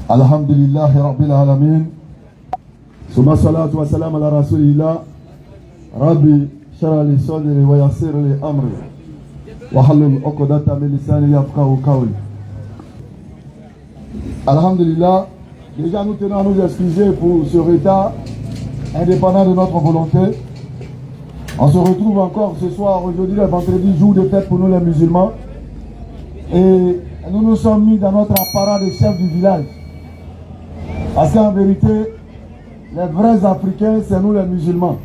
Alhamdulillahi Rabbil Alamin. Summa salatu wa salam ala Rasulillah. Rabbi shara li sadri wa yassir li amri. Wa halul uqdata min lisani yafqahu qawli. Alhamdulillah. Déjà nous tenons à nous excuser pour ce retard indépendant de notre volonté. On se retrouve encore ce soir, aujourd'hui le vendredi, jour de fête pour nous les musulmans. Et nous nous sommes mis dans notre apparat de chef du village. Parce qu'en vérité, les vrais Africains, c'est nous les musulmans.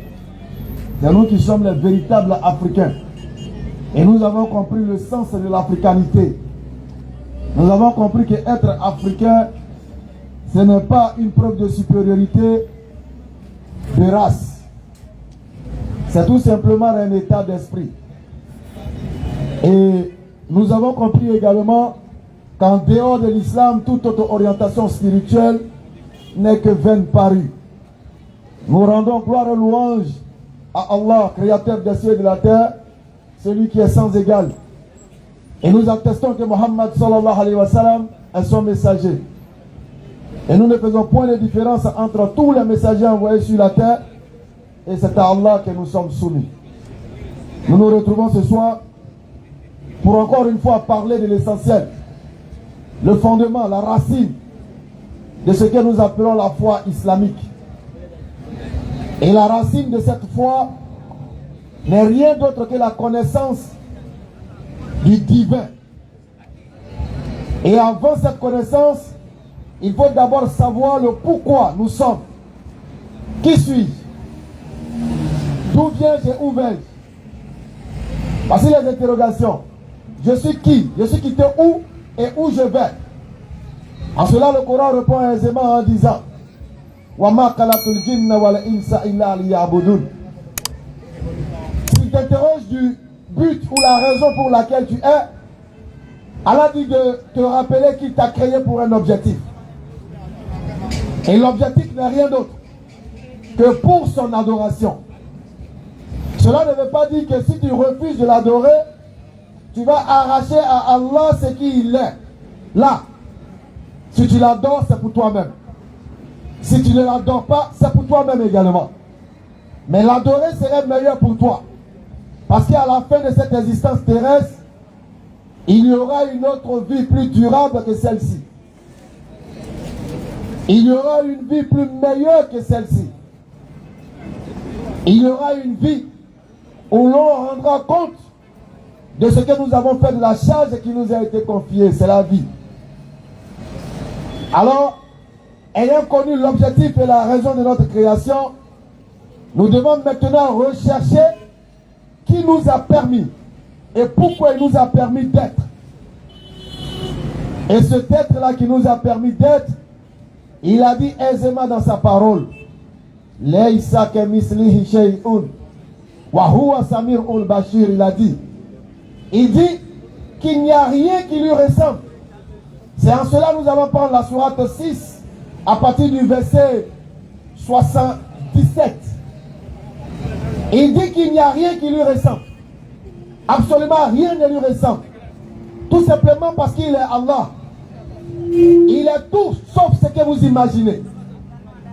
C'est nous qui sommes les véritables Africains. Et nous avons compris le sens de l'africanité. Nous avons compris qu'être Africain, ce n'est pas une preuve de supériorité de race. C'est tout simplement un état d'esprit. Et nous avons compris également qu'en dehors de l'islam, toute autre orientation spirituelle n'est que vaine parue. Nous rendons gloire et louange à Allah, créateur des cieux et de la terre, celui qui est sans égal. Et nous attestons que Muhammad sallallahu alayhi wa sallam est son messager. Et nous ne faisons point de différence entre tous les messagers envoyés sur la terre, et c'est à Allah que nous sommes soumis. Nous nous retrouvons ce soir pour encore une fois parler de l'essentiel, le fondement, la racine de ce que nous appelons la foi islamique. Et la racine de cette foi n'est rien d'autre que la connaissance du divin. Et avant cette connaissance, il faut d'abord savoir le pourquoi nous sommes. Qui suis-je? D'où viens-je et où vais-je? Voici les interrogations. Je suis qui? Je suis quitté où et où je vais? En cela, le Coran répond aisément en disant وَمَا خَلَقْتُ الْجِنَّ وَالْإِنسَ إِلَّا لِيَعْبُدُونِ. Si tu t'interroges du but ou la raison pour laquelle tu es, Allah dit de te rappeler qu'il t'a créé pour un objectif. Et l'objectif n'est rien d'autre que pour son adoration. Cela ne veut pas dire que si tu refuses de l'adorer, tu vas arracher à Allah ce qu'il est. Là, si tu l'adores, c'est pour toi-même. Si tu ne l'adores pas, c'est pour toi-même également. Mais l'adorer serait meilleur pour toi. Parce qu'à la fin de cette existence terrestre, il y aura une autre vie plus durable que celle-ci. Il y aura une vie plus meilleure que celle-ci. Il y aura une vie où l'on rendra compte de ce que nous avons fait, de la charge qui nous a été confiée, c'est la vie. Alors, ayant connu l'objectif et la raison de notre création, nous devons maintenant rechercher qui nous a permis et pourquoi il nous a permis d'être. Et cet être-là qui nous a permis d'être, il a dit aisément dans sa parole, Laysa kemislihi shay'un wa huwa samirul bashir. Il dit qu'il n'y a rien qui lui ressemble. C'est en cela que nous allons prendre la sourate 6 à partir du verset 77. Il dit qu'il n'y a rien qui lui ressemble. Absolument rien ne lui ressemble. Tout simplement parce qu'il est Allah. Il est tout sauf ce que vous imaginez.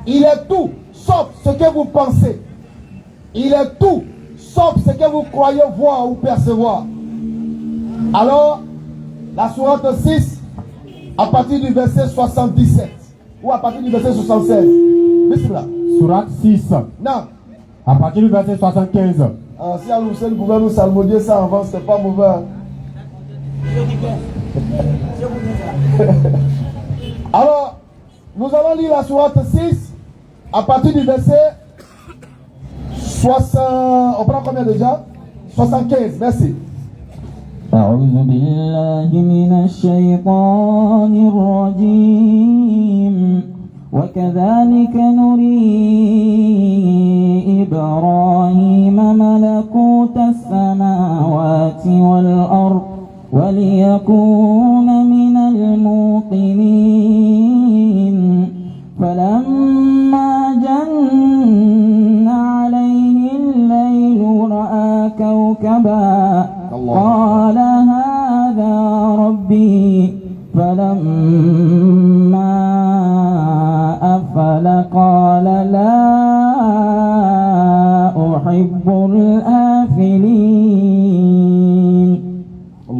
Il est tout sauf ce que vous pensez. Il est tout sauf ce que vous croyez voir ou percevoir. Alors, la sourate 6, à partir du verset 77, ou à partir du verset 76. Bismillah. Sourate 6. Non. À partir du verset 75. Si Al-Hussein pouvait nous salmodier ça avant, c'était pas mauvais. Alors, nous allons lire la sourate 6 à partir du verset 60. On prend combien déjà? 75, merci. أعوذ بالله من الشيطان الرجيم وكذلك نري إبراهيم ملكوت السماوات والأرض وليكون من الموقنين فلما جن عليه الليل رأى كوكبا قال هذا ربي فلما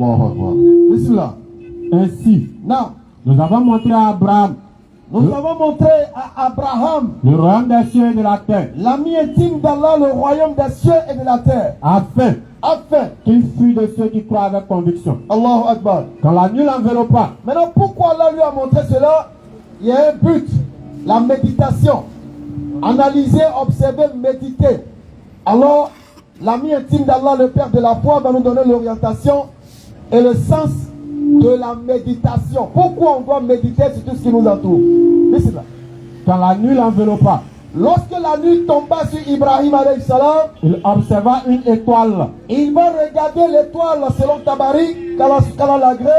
Allahu Akbar. Bismillah. Ainsi, Non. nous avons montré à Abraham Nous avons montré à Abraham le royaume des cieux et de la terre, l'ami intime d'Allah, le royaume des cieux et de la terre, afin afin, qu'il fût de ceux qui croient avec conviction. Allahu Akbar. Quand la nuit l'enveloppa, Maintenant, pourquoi Allah lui a montré cela? Il y a un but, la méditation. Analyser, observer, méditer. Alors, l'ami intime d'Allah, le Père de la foi, va nous donner l'orientation et le sens de la méditation. Pourquoi on doit méditer sur tout ce qui nous entoure? Bismillah. quand la nuit l'enveloppa, Lorsque la nuit tomba sur Ibrahim alayhi salam, il observa une étoile il va regarder l'étoile selon Tabari, Kalalagré.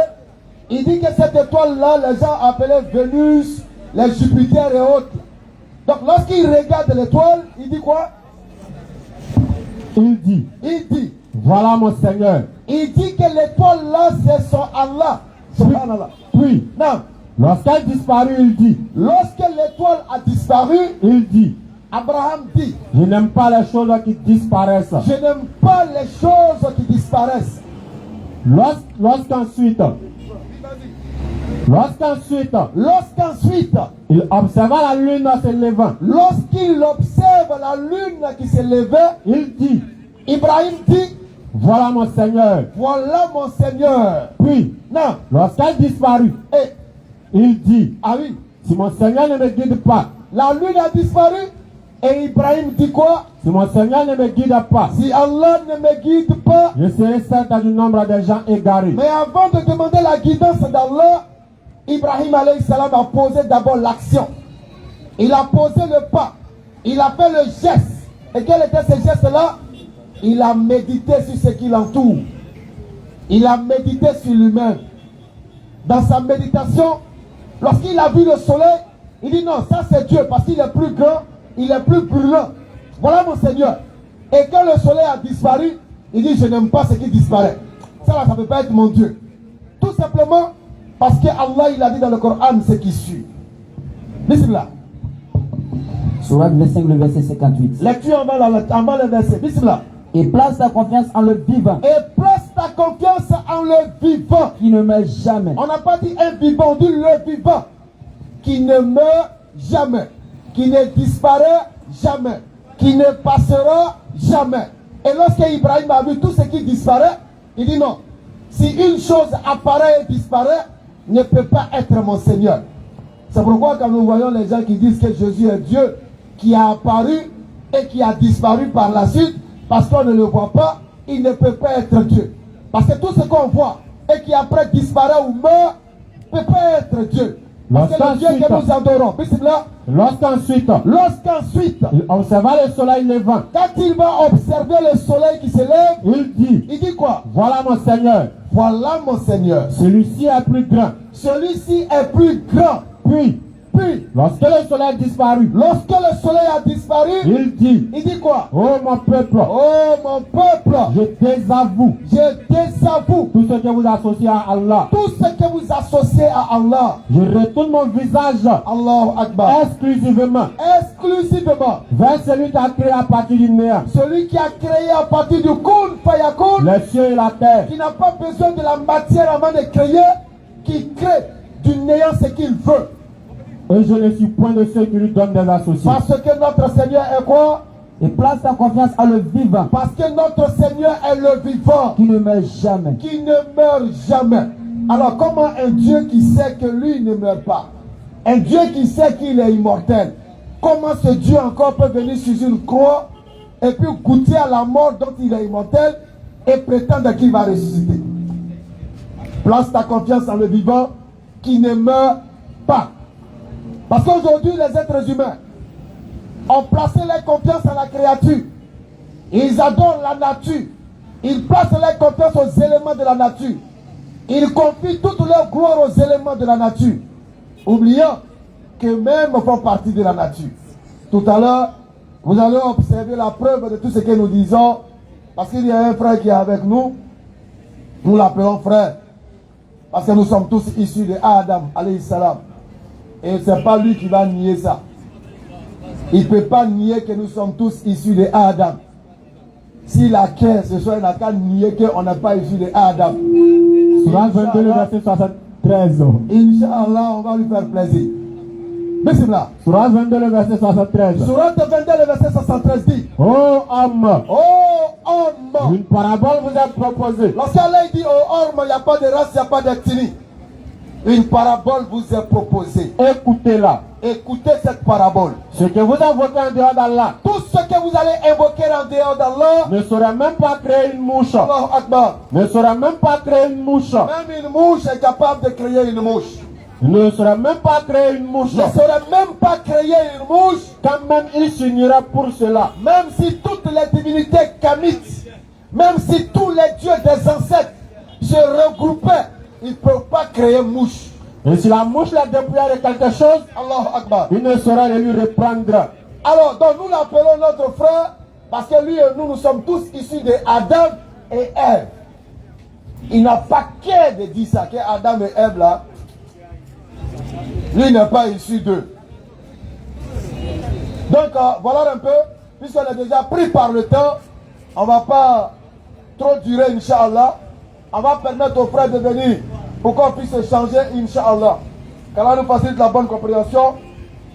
Il dit que cette étoile-là, les gens appelaient Vénus, les Jupiter et autres. Donc lorsqu'il regarde l'étoile, il dit quoi? il dit, voilà mon Seigneur. Il dit que l'étoile-là, c'est son Allah. Subhanallah. Puis, Non. lorsqu'elle disparut, il dit, Lorsque l'étoile a disparu, il dit, Abraham dit, je n'aime pas les choses qui disparaissent. je n'aime pas les choses qui disparaissent. Lorsqu'ensuite, il observa la lune se levant, lorsqu'il observe la lune qui s'est levée, il dit, Ibrahim dit, voilà mon Seigneur. voilà mon Seigneur. Puis, Non. lorsqu'elle disparut, Et, il dit, ah oui, si mon Seigneur ne me guide pas, la lune a disparu. Et Ibrahim dit quoi? si mon Seigneur ne me guide pas, Si Allah ne me guide pas. je serai certes du nombre des gens égarés. Mais avant de demander la guidance d'Allah, Ibrahim alayhi salam a posé d'abord l'action. Il a posé le pas. Il a fait le geste. Et quel était ce geste-là? Il a médité sur ce qui l'entoure. Il a médité sur lui-même. Dans sa méditation, lorsqu'il a vu le soleil, il dit non, ça c'est Dieu parce qu'il est plus grand, il est plus brûlant. Voilà mon Seigneur. Et quand le soleil a disparu, il dit je n'aime pas ce qui disparaît. Ça là, ça ne peut pas être mon Dieu. Tout simplement parce que Allah il a dit dans le Coran ce qui suit. Bismillah. Sourate 25, le verset 58. Lecture en bas le verset. Bismillah. Et place ta confiance en le vivant, Et place ta confiance en le vivant. qui ne meurt jamais. On n'a pas dit un vivant, on dit le vivant. Qui ne meurt jamais. Qui ne disparaît jamais. Qui ne passera jamais. Et lorsque Ibrahim a vu tout ce qui disparaît, il dit non. Si une chose apparaît et disparaît, ne peut pas être mon Seigneur. C'est pourquoi quand nous voyons les gens qui disent que Jésus est Dieu, qui a apparu et qui a disparu par la suite, parce qu'on ne le voit pas, il ne peut pas être Dieu. Parce que tout ce qu'on voit et qui après disparaît ou meurt, ne peut pas être Dieu. Parce que le Dieu que nous adorons, bismillah, Lorsqu'ensuite, il observa le soleil levant, quand il va observer le soleil qui se lève, il dit, quoi? voilà mon Seigneur, Voilà mon Seigneur. celui-ci est plus grand. Celui-ci est plus grand. Puis, Lorsque le soleil disparut, lorsque le soleil a disparu, il dit, quoi? oh mon peuple, Oh mon peuple, je désavoue je désavoue tout ce que vous associez à Allah. tout ce que vous associez à Allah. Je retourne mon visage Allahu Akbar. exclusivement Exclusivement. vers celui qui a créé à partir du néant Celui qui a créé à partir du Kun Fayakun, les cieux et la terre. qui n'a pas besoin de la matière avant de créer, qui crée du néant ce qu'il veut. Et je ne suis point de ceux qui lui donnent des associés. Parce que notre Seigneur est quoi? Et place ta confiance en le vivant, Parce que notre Seigneur est le vivant, qui ne meurt jamais. qui ne meurt jamais. Alors comment un Dieu qui sait que lui ne meurt pas, un Dieu qui sait qu'il est immortel, comment ce Dieu encore peut venir sur une croix et puis goûter à la mort dont il est immortel et prétendre qu'il va ressusciter? Place ta confiance en le vivant qui ne meurt pas. Parce qu'aujourd'hui, les êtres humains ont placé leur confiance en la créature. Ils adorent la nature. Ils placent leur confiance aux éléments de la nature. Ils confient toute leur gloire aux éléments de la nature, oubliant qu'eux-mêmes font partie de la nature. Tout à l'heure, vous allez observer la preuve de tout ce que nous disons, parce qu'il y a un frère qui est avec nous. Nous l'appelons frère, parce que nous sommes tous issus de Adam, alayhi salam. Et ce n'est pas lui qui va nier ça. Il ne peut pas nier que nous sommes tous issus de Adam. S'il a qu'un, ce soit il n'a qu'à nier qu'on n'est pas issus de Adam. Surah 22, le verset 73. Inch'Allah, on va lui faire plaisir. Bismillah. Surah 22, le verset 73. Surat 22, le verset 73 dit: Ô homme, oh homme. une parabole vous est proposée. Lorsqu'Allah dit oh homme, il n'y a pas de race, il n'y a pas d'ethnie. Une parabole vous est proposée. Écoutez-la. Écoutez cette parabole. Ce que vous invoquez en dehors d'Allah Tout ce que vous allez invoquer en dehors d'Allah, ne saurait même pas créer une mouche. Allahu Akbar. Ne saurait même pas créer une mouche. Même une mouche est capable de créer une mouche. Ne saurait même pas créer une mouche. Ne saurait même pas créer une mouche. Quand même il s'unira pour cela. Même si toutes les divinités kamites, même si tous les dieux des ancêtres se regroupaient, ils ne peuvent pas créer une mouche. Et si la mouche la dépouillait de quelque chose, Allahu Akbar. il ne saura le lui reprendre. Alors, donc nous l'appelons notre frère parce que lui et nous sommes tous issus de Adam et Ève. Il n'a pas qu'à de dire ça, que Adam et Ève là, lui n'est pas issu d'eux. Donc voilà un peu, puisqu'on est déjà pris par le temps, on ne va pas trop durer, Inch'Allah. On va permettre aux frères de venir pour qu'on puisse échanger, Inch'Allah. Qu'Allah nous facilite la bonne compréhension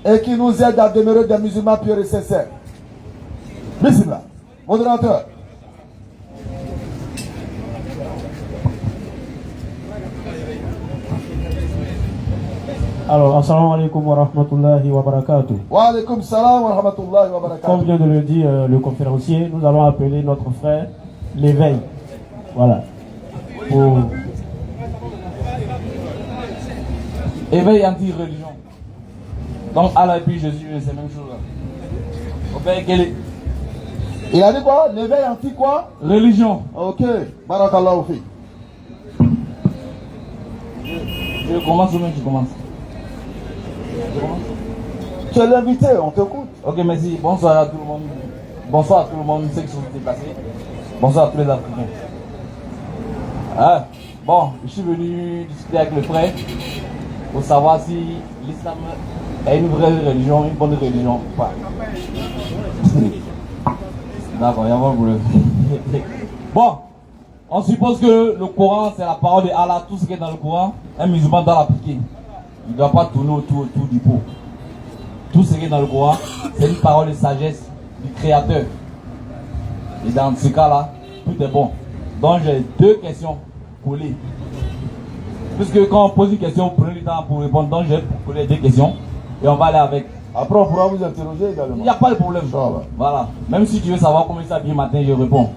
et qui nous aide à demeurer des musulmans purs et sincères. Bismillah. Modérateur. Alors, assalamu alaikum wa rahmatullahi wa barakatuh. Wa alaikum salam wa rahmatullahi wa Comme barakatuh. vient de le dire le conférencier, nous allons appeler notre frère l'éveil. Voilà. Pour... Éveil anti-religion. Donc Allah et puis Jésus, c'est la même chose. Au fait, quelle est Il a dit quoi? L'éveil anti quoi? religion? Ok. Barakallahu fi. Je commence ou même tu commences? Je commence. Tu es l'invité, on t'écoute. Ok, merci. Bonsoir à tout le monde. Bonsoir à tout le monde, ceux qui sont déplacés. Bonsoir à tous les Africains. Ah, bon, je suis venu discuter avec le frère pour savoir si l'islam est une vraie religion, une bonne religion ou pas. D'accord, il y a pas de problème. Bon, on suppose que le Coran c'est la parole de Allah. Tout ce qui est dans le Coran, un musulman doit l'appliquer. Il ne doit pas tourner autour du pot. Tout ce qui est dans le Coran, c'est une parole de sagesse du Créateur. Et dans ce cas-là, tout est bon. Donc j'ai deux questions collées. Puisque quand on pose une question, prenez le temps pour répondre. Donc j'ai collé deux questions et on va aller avec. Après, on pourra vous interroger également. Il n'y a pas de problème. Inch'Allah. Voilà. Même si tu veux savoir comment il s'habille matin, je réponds.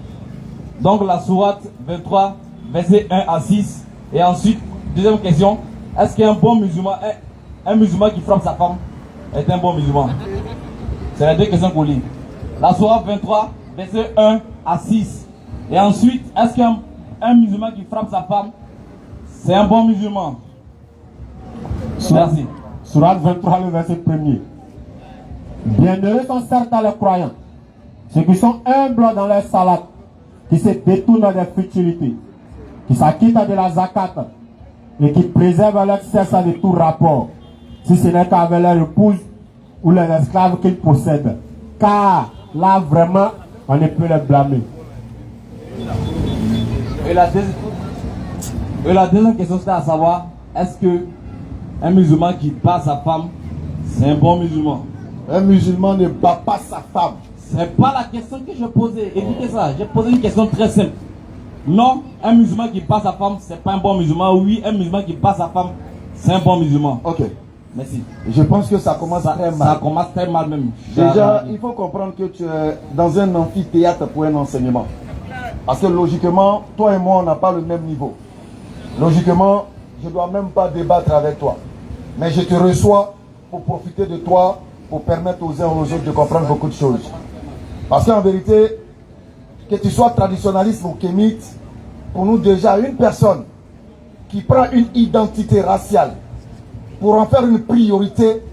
Donc la sourate 23, verset 1 à 6. Et ensuite, deuxième question. Est-ce qu'un bon musulman, un musulman qui frappe sa femme, est un bon musulman? C'est les deux questions qu'on lit. La sourate 23, verset 1 à 6. Et ensuite, est-ce qu'un musulman qui frappe sa femme, c'est un bon musulman? Merci. Surat 23, le verset 1er. Bienheureux sont certains les croyants, ceux qui sont humbles dans leur salat, qui se détournent des futilités, qui s'acquittent de la zakat et qui préservent leur cesse de tout rapport, si ce n'est qu'avec leur épouse ou les esclaves qu'ils possèdent. Car là vraiment, on ne peut les blâmer. Et la deuxième question, c'est à savoir, est-ce que un musulman qui bat sa femme, c'est un bon musulman? Un musulman ne bat pas sa femme. C'est pas la question que je posais. Écoutez ça, j'ai posé une question très simple. Non, un musulman qui bat sa femme, c'est pas un bon musulman. Oui, un musulman qui bat sa femme, c'est un bon musulman. Ok. Merci. Je pense que ça commence très mal. Ça commence très mal même. Déjà, il faut comprendre que tu es dans un amphithéâtre pour un enseignement. Parce que logiquement, toi et moi, on n'a pas le même niveau. Logiquement, je ne dois même pas débattre avec toi. Mais je te reçois pour profiter de toi, pour permettre aux uns aux autres de comprendre beaucoup de choses. Parce qu'en vérité, que tu sois traditionnaliste ou kémite, pour nous déjà, une personne qui prend une identité raciale pour en faire une priorité,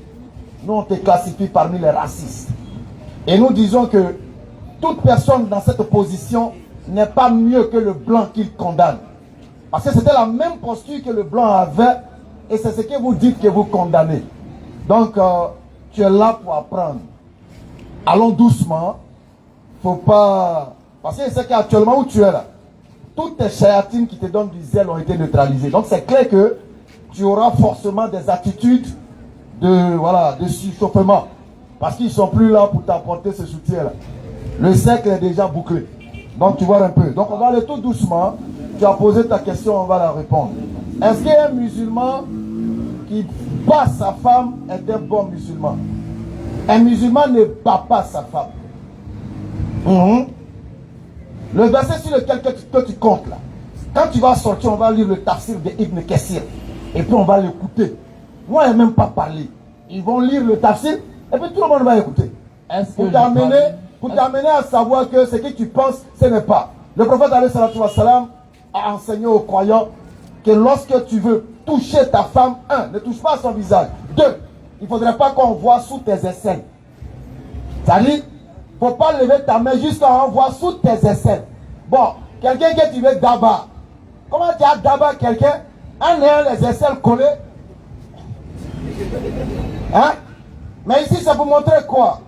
nous on te classifie parmi les racistes. Et nous disons que toute personne dans cette position n'est pas mieux que le blanc qu'il condamne. Parce que c'était la même posture que le blanc avait et c'est ce que vous dites que vous condamnez. Donc, tu es là pour apprendre. Allons doucement. Faut pas... Parce que c'est qu'actuellement où tu es là, toutes tes chayatines qui te donnent du zèle ont été neutralisées. Donc c'est clair que tu auras forcément des attitudes de surchauffement. Parce qu'ils ne sont plus là pour t'apporter ce soutien-là. Le cercle est déjà bouclé. Donc tu vois un peu. Donc on va aller tout doucement. Tu as posé ta question, on va la répondre. Est-ce qu'un musulman qui bat sa femme est un bon musulman? Un musulman ne bat pas sa femme. Le verset sur lequel que tu comptes là, quand tu vas sortir, on va lire le tafsir de Ibn Kassir. Et puis on va l'écouter. Moi, je n'ai même pas parlé. Ils vont lire le tafsir et puis tout le monde va écouter. Pour t'amener à savoir que ce que tu penses, ce n'est pas. Le prophète alayhi salatu wa salam a enseigné aux croyants que lorsque tu veux toucher ta femme, ne touche pas son visage. 2, il ne faudrait pas qu'on voit sous tes aisselles. C'est-à-dire, il ne faut pas lever ta main juste quand on voit sous tes aisselles. Bon, quelqu'un que tu veux d'abord. Comment tu as d'abord quelqu'un en ayant les aisselles collées? Hein? Mais ici, c'est pour montrer quoi?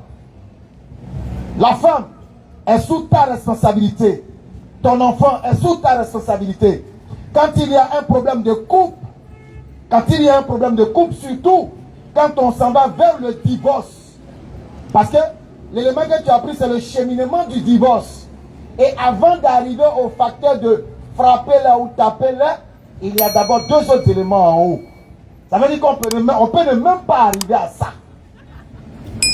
La femme est sous ta responsabilité. Ton enfant est sous ta responsabilité. Quand il y a un problème de couple, surtout quand on s'en va vers le divorce, parce que l'élément que tu as pris, c'est le cheminement du divorce. Et avant d'arriver au facteur de frapper là ou taper là, il y a d'abord 2 autres éléments en haut. Ça veut dire qu'on peut ne même pas arriver à ça.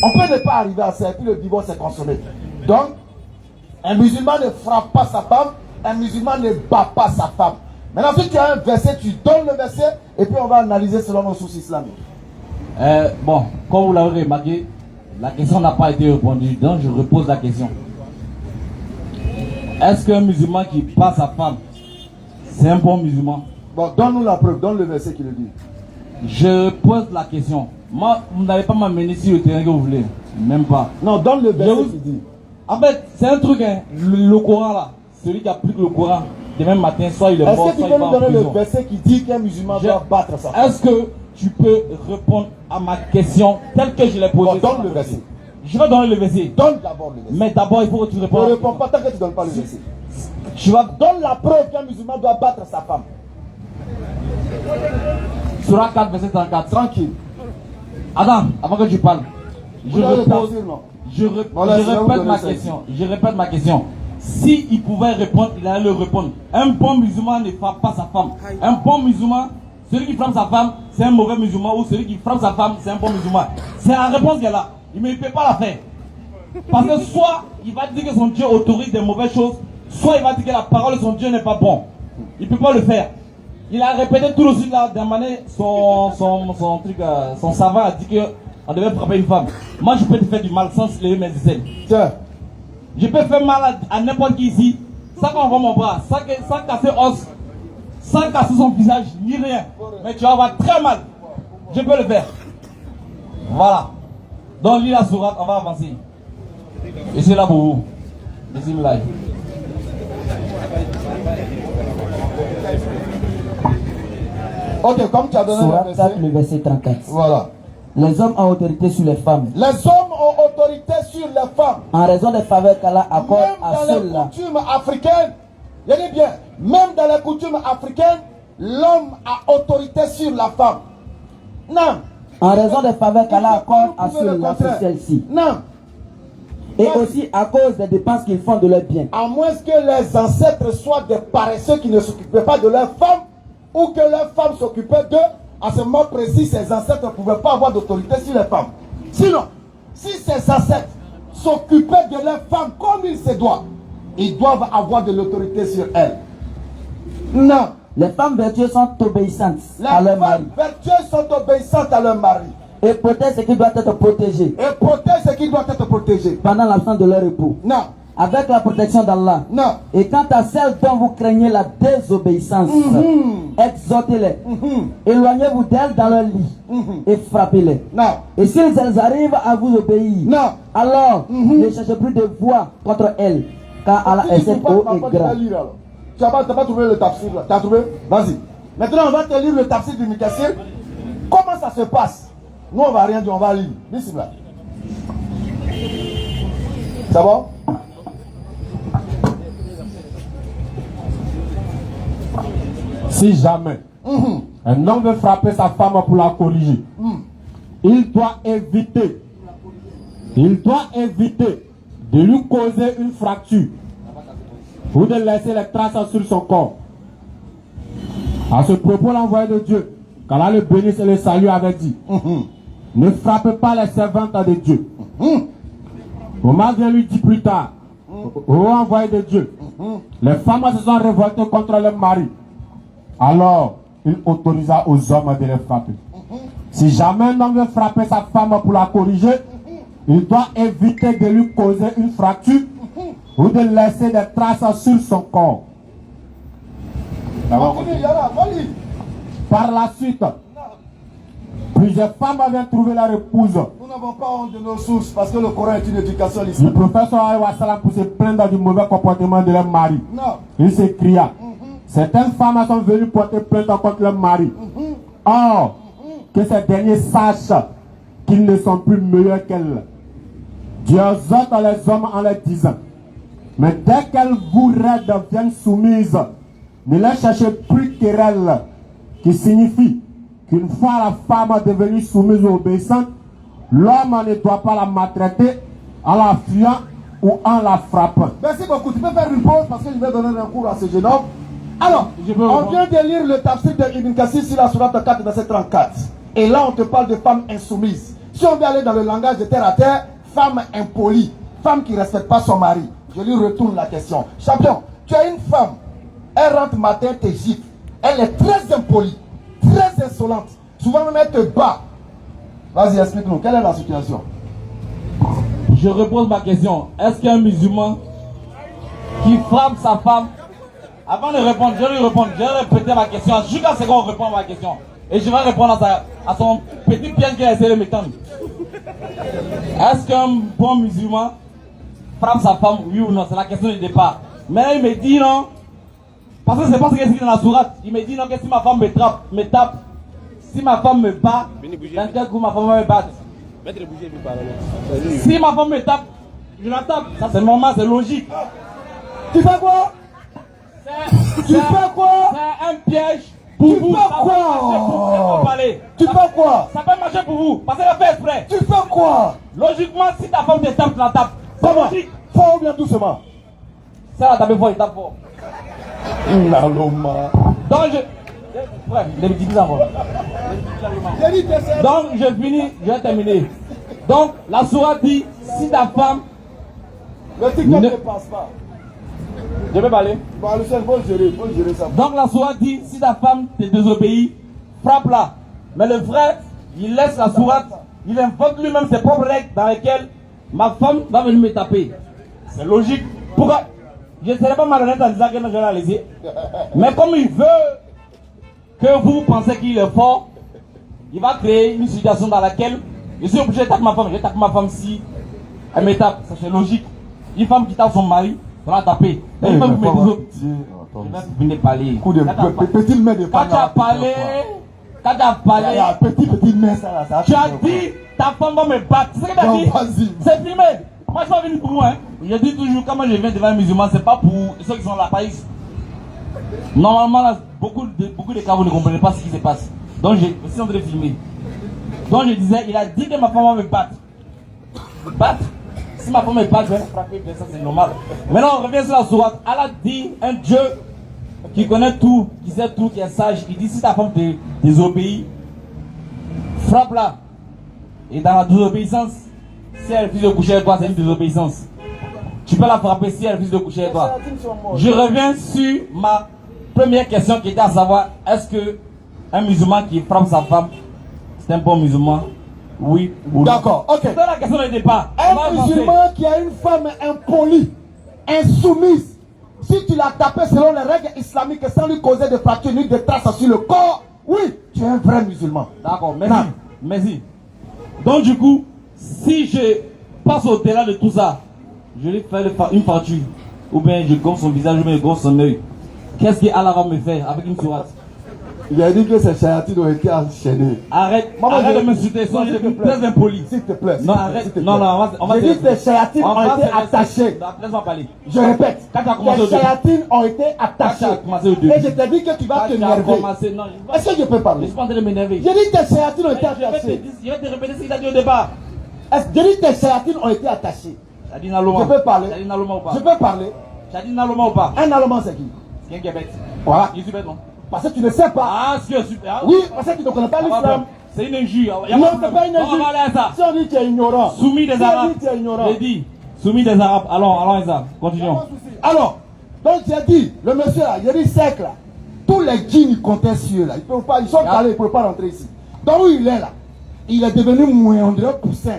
On peut ne pas arriver à ça et puis le divorce est consommé. Donc, un musulman ne frappe pas sa femme, un musulman ne bat pas sa femme. Maintenant, si tu as un verset, tu donnes le verset et puis on va analyser selon nos sources islamiques. Bon, comme vous l'avez remarqué, la question n'a pas été répondue, donc je repose la question. Est-ce qu'un musulman qui bat sa femme, c'est un bon musulman? Bon, donne-nous la preuve, donne le verset qui le dit. Je pose la question. Moi, vous n'allez pas m'amener sur le terrain que vous voulez. Même pas. Non, donne le verset qui dit. En fait, c'est un truc, hein, le Coran là. Celui qui applique le Coran, demain matin, soit il est mort, soit il va en prison. Est-ce que tu peux nous donner le verset qui dit qu'un musulman doit battre sa femme? Est-ce que tu peux répondre à ma question telle que je l'ai posée? Bon, donne le verset. Je vais donner le verset. Donne d'abord le verset. Mais d'abord, il faut que tu répondes. Ne réponds pas tant que tu ne donnes pas le verset. Donne la preuve qu'un musulman doit battre sa femme. Surah 4, verset 34. Tranquille. Adam, avant que tu parles, je répète ma question. Si il pouvait répondre, il allait le répondre. Un bon musulman ne frappe pas sa femme. Un bon musulman, celui qui frappe sa femme, c'est un mauvais musulman, ou celui qui frappe sa femme, c'est un bon musulman. C'est la réponse qu'elle a. Mais il ne peut pas la faire. Parce que soit il va dire que son Dieu autorise des mauvaises choses, soit il va dire que la parole de son Dieu n'est pas bonne. Il ne peut pas le faire. Il a répété tout le suite là, d'un manière, son savant a dit qu'on devait frapper une femme. Moi je peux te faire du mal sans lever mes aisselles. Tiens. Je peux faire mal à n'importe qui ici, sans qu'on voit mon bras, sans casser os, sans casser son visage, ni rien. Mais tu vas avoir très mal. Je peux le faire. Voilà. Donc lis la sourate, on va avancer. Et c'est là pour vous. Bismillah. Ok, comme tu as donné Sourate 4, le verset 34. Voilà. Les hommes ont autorité sur les femmes. Les hommes ont autorité sur les femmes. En raison des faveurs qu'Allah accorde à Même dans les ceux-là. coutumes africaines, je dis bien, même dans les coutumes africaines, l'homme a autorité sur la femme. Non. En raison des faveurs qu'Allah accorde à ceux-là, c'est celle-ci. Non. Et aussi à cause des dépenses qu'ils font de leurs biens. À moins que les ancêtres soient des paresseux qui ne s'occupaient pas de leurs femmes, ou que leurs femmes s'occupaient d'eux, à ce moment précis, ces ancêtres ne pouvaient pas avoir d'autorité sur les femmes. Sinon, si ces ancêtres s'occupaient de leurs femmes comme il se doit, ils doivent avoir de l'autorité sur elles. Non. Les femmes vertueuses sont obéissantes à leur mari. Les femmes vertueuses sont obéissantes à leur mari. Et protègent ce qui doit être protégé. Et protègent ce qui doit être protégé. Pendant l'absence de leur époux. Non. Avec la protection d'Allah. Non. Et quant à celles dont vous craignez la désobéissance, exhortez-les. Éloignez-vous d'elles dans leur lit et frappez-les. Non. Et si elles arrivent à vous obéir, non. Alors ne cherchez plus de voix contre elles, car Allah est cette haut et grand. Tu n'as pas trouvé le tafsir là. Tu as trouvé? Vas-y. Maintenant on va te lire le tafsir du Mikassir. Comment ça se passe? Nous on va rien dire, on va lire. Bismillah. C'est bon? Si jamais un homme veut frapper sa femme pour la corriger, il doit éviter de lui causer une fracture ou de laisser les traces sur son corps. À ce propos, l'envoyé de Dieu, qu'Allah le bénisse et le salue, avait dit, ne frappez pas les servantes de Dieu. Omar vient lui dire plus tard, ô envoyé de Dieu, les femmes se sont révoltées contre leur mari. Alors, il autorisa aux hommes de les frapper. Si jamais un homme veut frapper sa femme pour la corriger, il doit éviter de lui causer une fracture ou de laisser des traces sur son corps. Par la suite, plusieurs femmes avaient trouvé leur épouse. Nous n'avons pas honte de nos sources parce que le Coran est une éducation Le islamique. professeur Wassalam pour se plaindre du mauvais comportement de leur mari. Non. Il s'écria. Certaines femmes sont venues porter plainte contre leur mari. Or, que ces derniers sachent qu'ils ne sont plus meilleurs qu'elles. Dieu exhorte les hommes en leur disant, mais dès qu'elles vous deviennent soumises, ne les cherchez plus querelle, qui signifie qu'une fois la femme devenue soumise ou obéissante, l'homme ne doit pas la maltraiter en la fuyant ou en la frappant. Merci beaucoup. Tu peux faire une pause parce que je vais donner un cours à ce jeune homme. Alors, on vient de lire le tafsir de Ibn Kassir sur la sourate 4, verset 34. Et là, on te parle de femmes insoumises. Si on veut aller dans le langage de terre à terre, femme impolie, femme qui ne respecte pas son mari. Je lui retourne la question. Champion, tu as une femme, elle rentre matin, te gifle. Elle est très impolie, très insolente. Souvent même elle te bat. Vas-y, explique-nous, quelle est la situation? Je repose ma question. Est-ce qu'un musulman qui frappe sa femme, avant de répondre, je vais lui répondre, je vais répéter ma question jusqu'à ce qu'on réponde à ma question. Et je vais répondre à son petit piège qu'il a essayé de m'étendre. Est-ce qu'un bon musulman frappe sa femme, oui ou non? C'est la question du départ. Mais là, il me dit non. Parce que c'est pas ce qu'il est écrit dans la sourate. Il me dit non, que si ma femme me tape, si ma femme me bat, dans quel coup ma femme va me battre? Si ma femme me tape, je la tape. Ça c'est normal, c'est logique. Tu fais quoi? Tu fais quoi? C'est un piège pour tu vous. Fais quoi? Tu fais quoi? Ça peut marcher pour vous, parce qu'elle a fait exprès. Tu fais quoi? Logiquement, si ta femme te tape, tu la tapes. C'est logique. Fort ou bien doucement? Ça la tape fort, il tape fort. Donc je finis, je vais terminer. Donc la sourate dit, si ta femme... Le TikTok ne passe pas. Je vais parler. Bon, le seul, faut gérer ça. Donc la sourate dit, si ta femme te désobéit, frappe-la. Mais le frère, il laisse la sourate, il invente lui-même ses propres règles dans lesquelles ma femme va venir me taper. C'est logique. Pourquoi? Je ne serais pas malhonnête en disant que je vais la laisser. Mais comme il veut que vous pensez qu'il est fort, il va créer une situation dans laquelle je suis obligé de taper ma femme. Je tape ma femme si elle me tape. Ça c'est logique. Une femme qui tape son mari, on va la taper. Une femme qui me dit, je vais venir parler. Petit main de quand tu as parlé, petit main ça. Tu as dit, ta femme va me battre. C'est ce que tu as dit. C'est filmé. Moi, je ne suis pas venu pour moi. Hein. Je dis toujours, quand moi je viens devant un musulman, ce n'est pas pour ceux qui sont là, pas ici. Normalement, là, beaucoup de cas, vous ne comprenez pas ce qui se passe. Donc, je suis en train de filmer. Donc, je disais, il a dit que ma femme va me battre. Battre? Si ma femme me bat, je vais la frapper, bien ça, c'est normal. Maintenant, on revient sur la sourate. Allah dit, un Dieu qui connaît tout, qui sait tout, qui est sage, il dit, si ta femme te désobéit, frappe-la. Et dans la désobéissance, si elle refuse de coucher avec toi, c'est une désobéissance. Tu peux la frapper si elle refuse de coucher avec toi. Je reviens sur ma première question qui était à savoir, est-ce que un musulman qui frappe sa femme, c'est un bon musulman? Oui ou non? D'accord, ok. C'est la question de départ. Un musulman qui a une femme impolie, insoumise, si tu l'as tapé selon les règles islamiques sans lui causer de fractures ni de traces sur le corps, oui, tu es un vrai musulman. D'accord, merci. Merci. Donc du coup, si je passe au-delà de tout ça, je lui fais une fracture, ou bien je gonfle son visage, ou bien je gonfle son œil, qu'est-ce que Allah va me faire avec une sourate? Il a dit que ces chayatines ont été enchaînés. Arrête, Maman, arrête je- de m'insulter, sinon s'il je te suis plaît. très impoli. S'il te plaît. Non, s'il te arrête. plaît, s'il te Non, plaît. non, on va J'ai dit que les chayatines On ont va été se laisser- attachés. Non, laisse-moi parler. Je répète, Quand tu as commencé au les début. chayatines ont été Quand tu as attachés. commencé au début. Et je t'ai dit que tu vas Quand tu as t'énerver. commencé, non, Est-ce que je peux je parler? suis pas en train de m'énerver. J'ai dit que tes chayatines ont été Je vais te attachés. dire- je vais te répéter ce qu'il a dit au départ. J'ai dit que tes chayatines ont été attachés. T'as dit Naloma. Je peux parler. T'as dit Naloma ou pas? Je peux parler. T'as dit Naloma ou pas? Un Allemand, c'est qui? C'est un Québec. Voilà. Il est super, non? Parce que tu ne sais pas. Ah, c'est super. Oui, parce que tu ne connais pas l'islam. C'est une injure. Y a Non, de c'est problème. pas une On va injure. aller à ça. Si on dit que tu es ignorant. Soumis des Si on Arabes. dit que tu es ignorant. J'ai dit, soumis des Arabes. Allons, Isa. Continuons. Alors, donc j'ai dit, le monsieur là, il dit sec là. Tous les djinns ils comptaient sur là. Ils peuvent pas, ils sont allés, ils ne peuvent pas rentrer ici. Donc où il est là, il est devenu moins, on dirait poussin.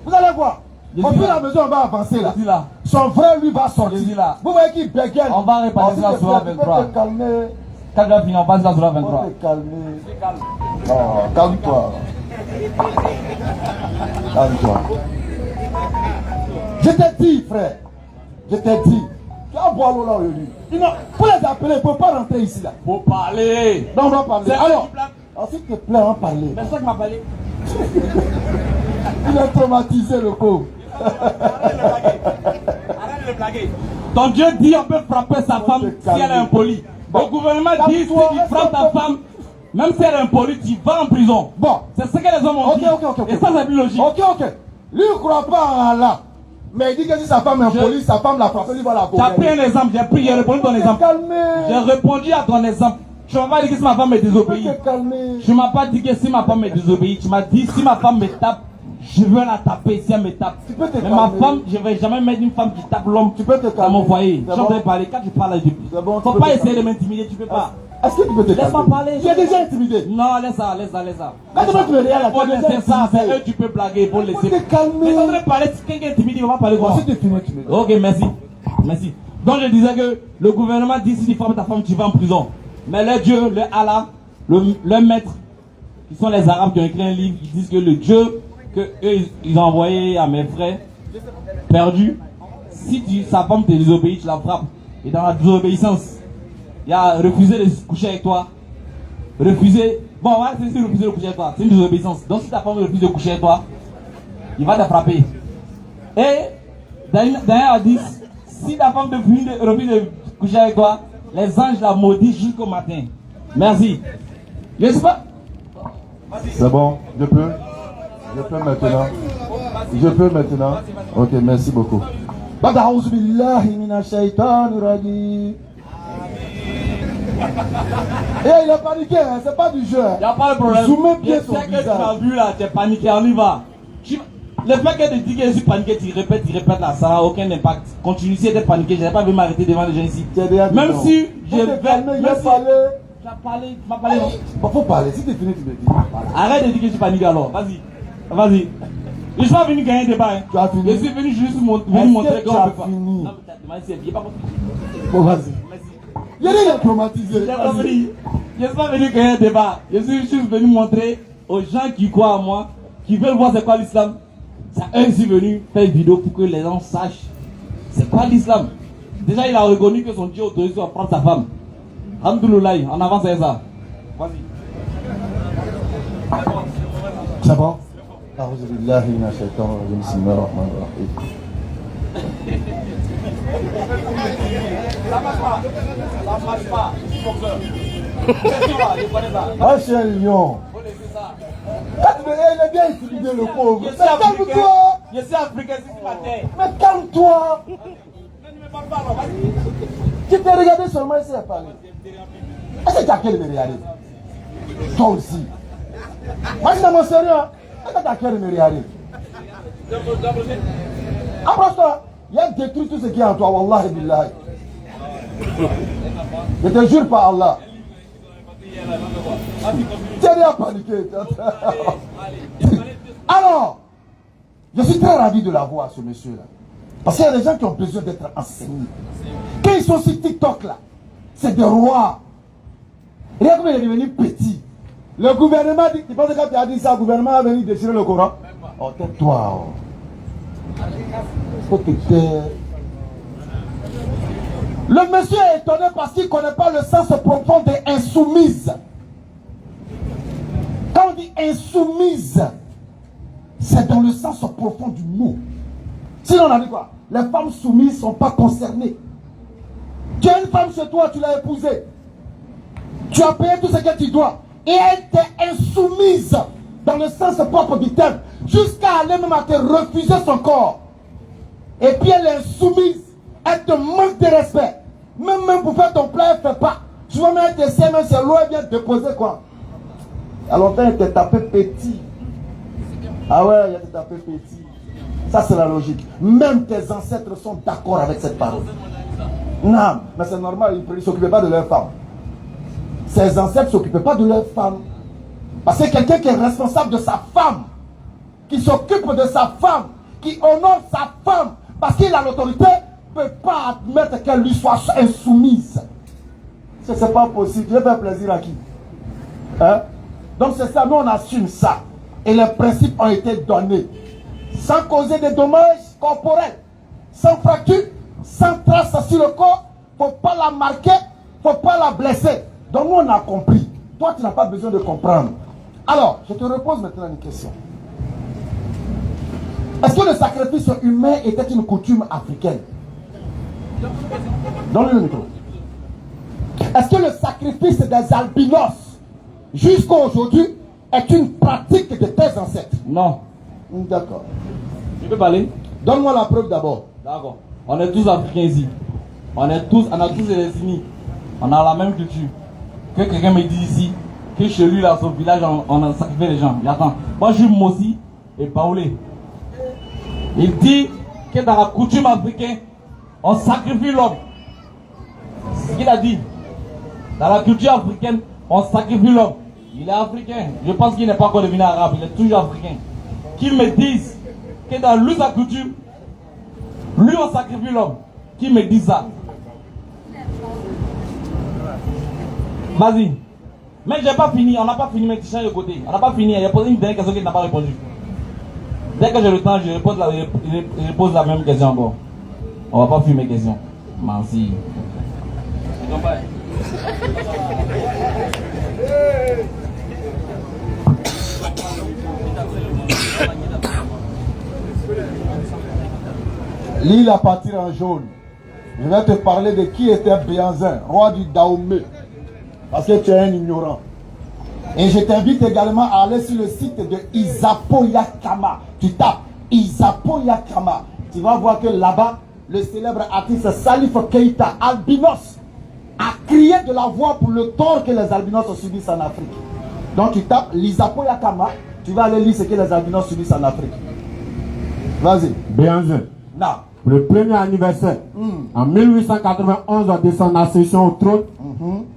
Vous allez voir. Je Au dis fur et là. à mesure, on va avancer là. Je dis là. Son frère lui va sortir. Je dis là. Vous voyez qu'il bégaine. On va répartir ça sur la 23. Tu peux te calmer. Quand tu vas finir, on passe là sur la Tu peux 23. te calmer. Oh, calme-toi. Calme-toi. Je t'ai dit, frère. Je t'ai dit. Tu vas boire l'eau là aujourd'hui. Pour les appeler, il ne peut pas rentrer ici là. Faut parler. Donc on va parler. C'est Alors, alors. s'il te plaît, on va parler. C'est ça qui m'a parlé. Il a traumatisé le pauvre. Arrête de blaguer. Ton Dieu dit on peut frapper sa femme te si calmer. elle est impolie. Bon. Le gouvernement dit si tu Calme-toi, frappes ta reste-toi. femme, même si elle est impolie, tu vas en prison. Bon. C'est ce que les hommes ont Ok, dit. ok. Et ça, c'est plus logique. Ok. Lui, il ne croit pas en Allah. Mais il dit que si sa femme est impolie, sa femme l'a frappé, lui va la Tu as pris un exemple, j'ai répondu à ton exemple. J'ai Calmer. répondu à ton exemple. Tu m'as pas dit que si ma femme est Tu peux désobéie. te calmer. Tu m'as pas dit que si ma femme est désobéie. Tu m'as dit si ma femme me tape, je veux la taper si elle me tape. Tu peux te Mais ma calmer. femme, je vais jamais mettre une femme qui tape l'homme Tu peux te dans mon calmer. foyer. C'est J'entends bon. parler. Quand tu parles, C'est bon, tu faut peux pas te essayer de calmer. m'intimider, tu peux pas. Est-ce que tu peux te calmer? Laisse-moi parler. Tu es déjà intimidé. Non, laisse ça. Quand tu vas te réveiller là, tu es déjà C'est ça, c'est intimidé. eux, tu peux blaguer pour laisser. Faut te calmer. Mais quand on va parler, si quelqu'un est timide, il va pas parler Bon, quoi. si tu finis, tu me dis. Ok, merci. Merci. Donc je disais que le gouvernement dit si tu frappes ta femme, tu vas en prison. Mais le Dieu, le Allah, le maître, qui sont les Arabes qui ont écrit un livre, ils disent que le Dieu que eux ils ont envoyé à mes frères perdus, si sa femme te désobéit, tu la frappes. Et dans la désobéissance, il y a refusé de coucher avec toi. Refuser. Bon, voilà, c'est refuser de coucher avec toi. C'est une désobéissance. Donc si ta femme refuse de coucher avec toi, il va te frapper. Et d'ailleurs, on dit, si ta femme refuse de coucher avec toi, les anges la maudissent jusqu'au matin. Merci. Je sais pas. C'est bon, je peux. Je peux maintenant. Je peux maintenant. Ok, merci beaucoup. A'oudhu billahi minash shaitanir rajim. Et il a paniqué, hein, c'est pas du jeu. Il n'y a pas de problème. Zoomez bien Je son sais que tu visage. m'as vu là, tu es paniqué, on y va. Le fait que tu dis que je suis paniqué, tu répètes là, ça n'a aucun impact. Continue, si tu es paniqué, je n'ai pas vu m'arrêter devant les gens ici. Tu as déjà dit Même non. si Faut je te vais. calmer, il Même a si. parlé. Tu m'as parlé. Bon, faut parler, si tu finis, tu me dis. Arrête de dire que je suis paniqué alors. Vas-y. Vas-y. Je suis pas venu gagner un débat. Hein. Tu as fini. Je suis venu juste Est-ce montrer que qu'on tu as peut pas. fini? Non, mais t'as demandé, j'ai pas compris. Bon, vas-y. Merci. Il y a des traumatisés. J'ai pas compris. Je suis pas venu gagner un débat. Je suis juste venu montrer aux gens qui croient en moi, qui veulent voir c'est quoi l'islam. C'est eux qui sont venus faire une vidéo pour que les gens sachent c'est quoi l'islam. Déjà, il a reconnu que son Dieu autorise à prendre sa femme. Alhamdoulilah, on avance avec ça. Vas-y. C'est bon? A'oudhu billahi minash shaitanir rajim. Bismillahir rahmanir rahim. Ça marche pas. Ça marche pas. Ah, c'est un lion. Quand tu me dis, il est bien intimidé, le pauvre. Mais calme-toi. Je suis africain, c'est ce matin. Mais calme-toi. Tu t'es regardé seulement ici à parler. Est-ce que tu as qu'elle me regarder? Toi aussi. Moi, je suis dans mon sérieux. Est-ce que tu as qu'elle me regarder? Approche-toi. Il y a détruit tout ce qui est en toi. Wallahi billahi. Je te jure par Allah. Tu es déjà paniqué. Alors, je suis très ravi de la voir, ce monsieur-là. Parce qu'il y a des gens qui ont besoin d'être enseignés. Quand ils sont sur TikTok là, c'est des rois. Regarde comment il est devenu petit. Le gouvernement dit, tu penses que quand tu as dit ça, le gouvernement a venu déchirer le Coran? Oh, tais-toi. Oh. Faut te taire. Le monsieur est étonné parce qu'il ne connaît pas le sens profond des insoumises. insoumise. C'est dans le sens profond du mot. Sinon on a dit quoi? Les femmes soumises ne sont pas concernées. Tu as une femme chez toi, tu l'as épousée. Tu as payé tout ce que tu dois. Et elle t'est insoumise dans le sens propre du terme. Jusqu'à aller même à te refuser son corps. Et puis elle est insoumise. Elle te manque de respect. Même pour faire ton plat, elle ne fait pas. Tu vois même elle te sait, même si l'eau vient te déposer quoi. À longtemps elle t'a tapé petit. Ah ouais, elle t'a tapé petit. Ça c'est la logique. Même tes ancêtres sont d'accord avec cette parole. Non, mais c'est normal, ils ne s'occupaient pas de leur femme. Ses ancêtres ne s'occupaient pas de leur femme. Parce que quelqu'un qui est responsable de sa femme, qui s'occupe de sa femme, qui honore sa femme, parce qu'il a l'autorité, ne peut pas admettre qu'elle lui soit insoumise. Ce n'est pas possible. Je vais faire plaisir à qui? Hein? Donc c'est ça, nous on assume ça. Et les principes ont été donnés. Sans causer de dommages corporels, sans fracture, sans trace sur le corps, il ne faut pas la marquer, il ne faut pas la blesser. Donc nous on a compris. Toi tu n'as pas besoin de comprendre. Alors, je te repose maintenant une question. Est-ce que le sacrifice humain était une coutume africaine? Donne-lui le micro. Est-ce que le sacrifice des albinos jusqu'à aujourd'hui est une pratique de tes ancêtres? Non. D'accord. Tu peux parler? Donne-moi la preuve d'abord. D'accord. On est tous africains ici. On a tous des ethnies. On a la même culture. Que quelqu'un me dise ici que chez lui, dans son village, on a sacrifié les gens. Mais attends, moi je suis Mossi et Baoulé. Il dit que dans la coutume africaine, on sacrifie l'homme. C'est ce qu'il a dit. Dans la culture africaine, on sacrifie l'homme. Il est africain. Je pense qu'il n'est pas encore devenu arabe, il est toujours africain. Qu'il me dise que dans lui sa coutume, lui on sacrifie l'homme. Qui me dit ça? Vas-y. Mais j'ai pas fini, on n'a pas fini, mais tu changes de côté. On n'a pas fini, il a posé une dernière question qu'il n'a pas répondu. Dès que j'ai le temps, je pose la même question encore. On va pas fumer mes questions. Merci. Lis la partie en jaune. Je vais te parler de qui était Béanzin, roi du Dahomey. Parce que tu es un ignorant. Et je t'invite également à aller sur le site de Isapoyakama. Tu tapes Isapoyakama. Tu vas voir que là-bas, le célèbre artiste Salif Keita, albinos, a crié de la voix pour le tort que les albinos subissent en Afrique. Donc tu tapes l'Isapoyakama, tu vas aller lire ce que les albinos subissent en Afrique. Vas-y. Béanzin. Non. Pour le premier anniversaire, en 1891, de son accession au trône,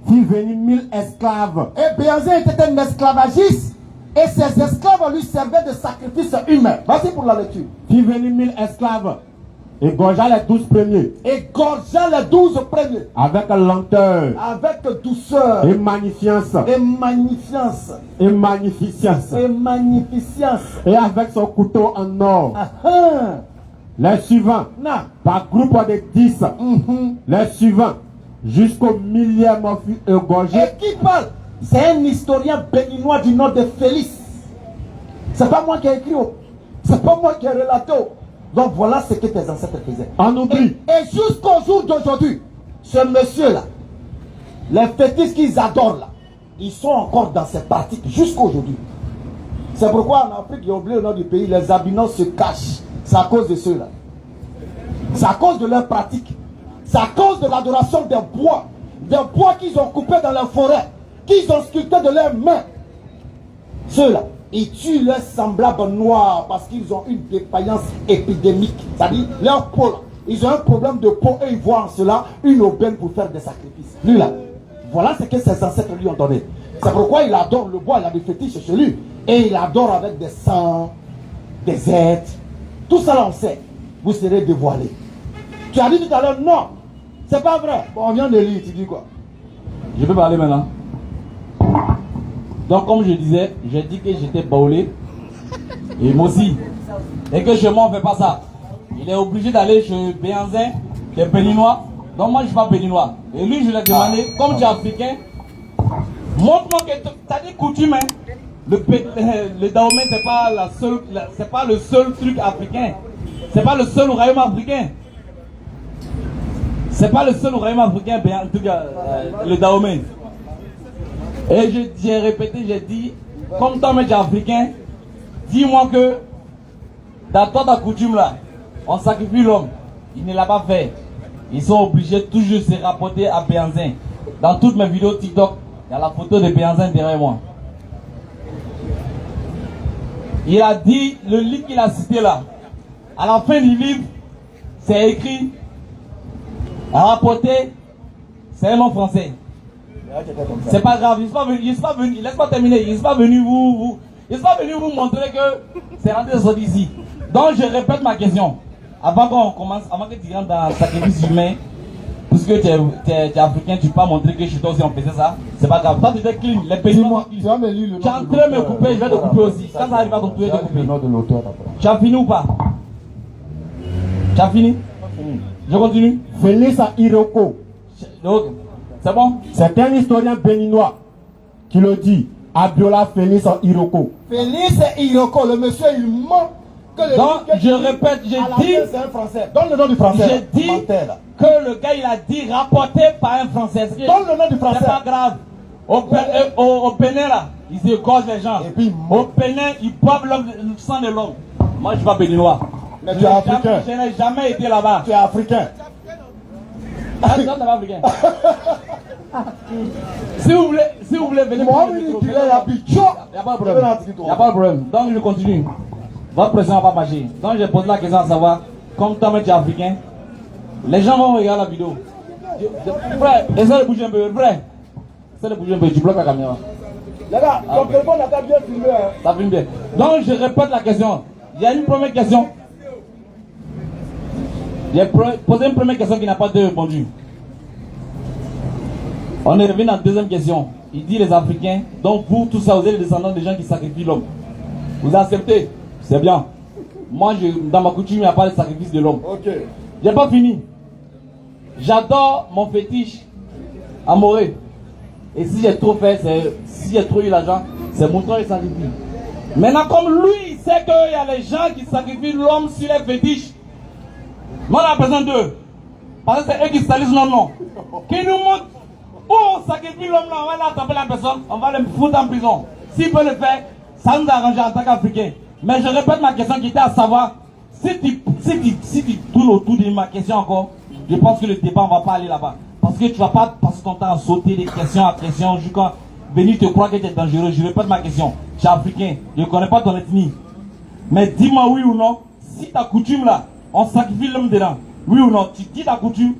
fit venir 1000 esclaves. Et Béanzin était un esclavagiste. Et ses esclaves lui servaient de sacrifice humain. Vas-y pour la lecture. Fit venir 1000 esclaves. Égorgea les 12 premiers. Égorgea les 12 premiers. Avec lenteur. Avec douceur. Et magnificence. Et magnificence. Et magnificence. Et magnificence. Et avec son couteau en or. Les suivants. Non. Par groupe de 10. Les suivants. Jusqu'au millième fut égorgé. Et qui parle? C'est un historien béninois du nom de Félix. C'est pas moi qui ai écrit. C'est pas moi qui ai relaté. Donc voilà ce que tes ancêtres faisaient. On oublie. Et jusqu'au jour d'aujourd'hui, ce monsieur-là, les fétiches qu'ils adorent là, ils sont encore dans ces pratiques jusqu'à aujourd'hui. C'est pourquoi en Afrique, j'ai oublié le nom du pays, les albinos se cachent. C'est à cause de ceux-là. C'est à cause de leurs pratiques. C'est à cause de l'adoration des bois qu'ils ont coupés dans la forêt, qu'ils ont sculptés de leurs mains. Ceux-là, ils tuent leurs semblables noirs parce qu'ils ont une défaillance épidémique. C'est-à-dire, leur peau, là, ils ont un problème de peau et ils voient en cela une aubaine pour faire des sacrifices. Lui là, voilà ce que ses ancêtres lui ont donné. C'est pourquoi il adore le bois, il a des fétiches chez lui. Et il adore avec des sangs, des êtres. Tout ça là on sait. Vous serez dévoilés. Tu as dit tout à l'heure, non, c'est pas vrai. Bon, on vient de lire, tu dis quoi? Je peux parler maintenant. Donc comme je disais, j'ai dit que j'étais baoulé. Et moi aussi. Et que chez moi on ne fait pas ça. Il est obligé d'aller chez Béanzin, qui est béninois. Donc moi je ne suis pas béninois. Et lui je lui ai demandé, comme tu es africain, montre-moi que tu as des coutumes. Hein. le Dahomey, c'est pas le seul truc africain. C'est pas le seul royaume africain. C'est pas le seul royaume africain, en tout cas, le Dahomey. Et j'ai répété, j'ai dit, comme toi, tu es africain, dis-moi que dans ta coutume là, on sacrifie l'homme. Il ne l'a pas fait. Ils sont obligés toujours de se rapporter à Béhanzin. Dans toutes mes vidéos TikTok, il y a la photo de Béhanzin derrière moi. Il a dit, le livre qu'il a cité là, à la fin du livre, c'est écrit, à rapporter, c'est un nom français. C'est pas grave, il n'est pas venu, laisse-moi terminer, il n'est pas venu vous montrer que c'est rentré ici. Donc je répète ma question, avant qu'on commence, avant que tu rentres dans le sacrifice humain, puisque tu es africain, tu peux pas montrer que chez toi aussi on faisait ça, c'est pas grave. Toi tu étais clean, les pays sont clean. Tu es en train de me couper, je vais te couper aussi. Quand ça arrive à te couper, je vais te couper. Tu as fini ou pas? Tu as fini? Je continue. Félix à Iroko. C'est bon? C'est un historien béninois qui le dit. Abiola Félix en Iroko. Félix Iroko, le monsieur il ment. Donc je répète, j'ai dit. C'est un français. Donne le nom du français. J'ai dit que le gars il a dit rapporté par un français. Donne le nom du français. C'est pas grave. Au Bénin là, ils égorgent les gens. Et puis, au Bénin, ils boivent le sang de l'homme. Moi je suis pas béninois. Mais tu es africain. Je n'ai jamais été là-bas. Tu es africain. Ah, non, t'es pas africain. Si vous voulez venir. Moi, il n'y a pas de problème. Il n'y a pas de problème. Donc je continue. Votre président va pas marcher. Donc je pose la question à savoir, comme toi tu es africain, les gens vont regarder la vidéo. Frère, essaie de bouger un peu. Frère, essaie de bouger un peu. Tu bloques la caméra. Les gars, ton téléphone n'a pas bien filmé. Ça filme bien. Donc je répète la question. Il y a une première question. J'ai posé une première question qui n'a pas été répondue. On est revenu dans la deuxième question. Il dit les Africains, donc vous, tout ça, vous êtes les descendants des gens qui sacrifient l'homme. Vous acceptez? C'est bien. Moi, dans ma coutume, il n'y a pas de sacrifice de l'homme. Ok. J'ai pas fini. J'adore mon fétiche amoureux. Et si j'ai trop fait, si j'ai trop eu l'argent, c'est mon temps de sacrifice. Maintenant, comme lui, il sait qu'il y a les gens qui sacrifient l'homme sur les fétiches. Moi, on a besoin d'eux. Parce que c'est eux qui salissent nos noms. Qui nous montrent où on sacrifie l'homme là, on va attraper la personne, on va le foutre en prison. S'il peut le faire, ça nous arrange en tant qu'Africains. Mais je répète ma question qui était à savoir, si tu tournes autour de ma question encore, je pense que le débat, on ne va pas aller là-bas. Parce que tu ne vas pas passer ton temps à sauter des questions à questions jusqu'à venir te croire que tu es dangereux. Je répète ma question. Tu es africain, je ne connais pas ton ethnie. Mais dis-moi oui ou non, si ta coutume là, on sacrifie l'homme dedans, oui ou non, tu dis ta coutume,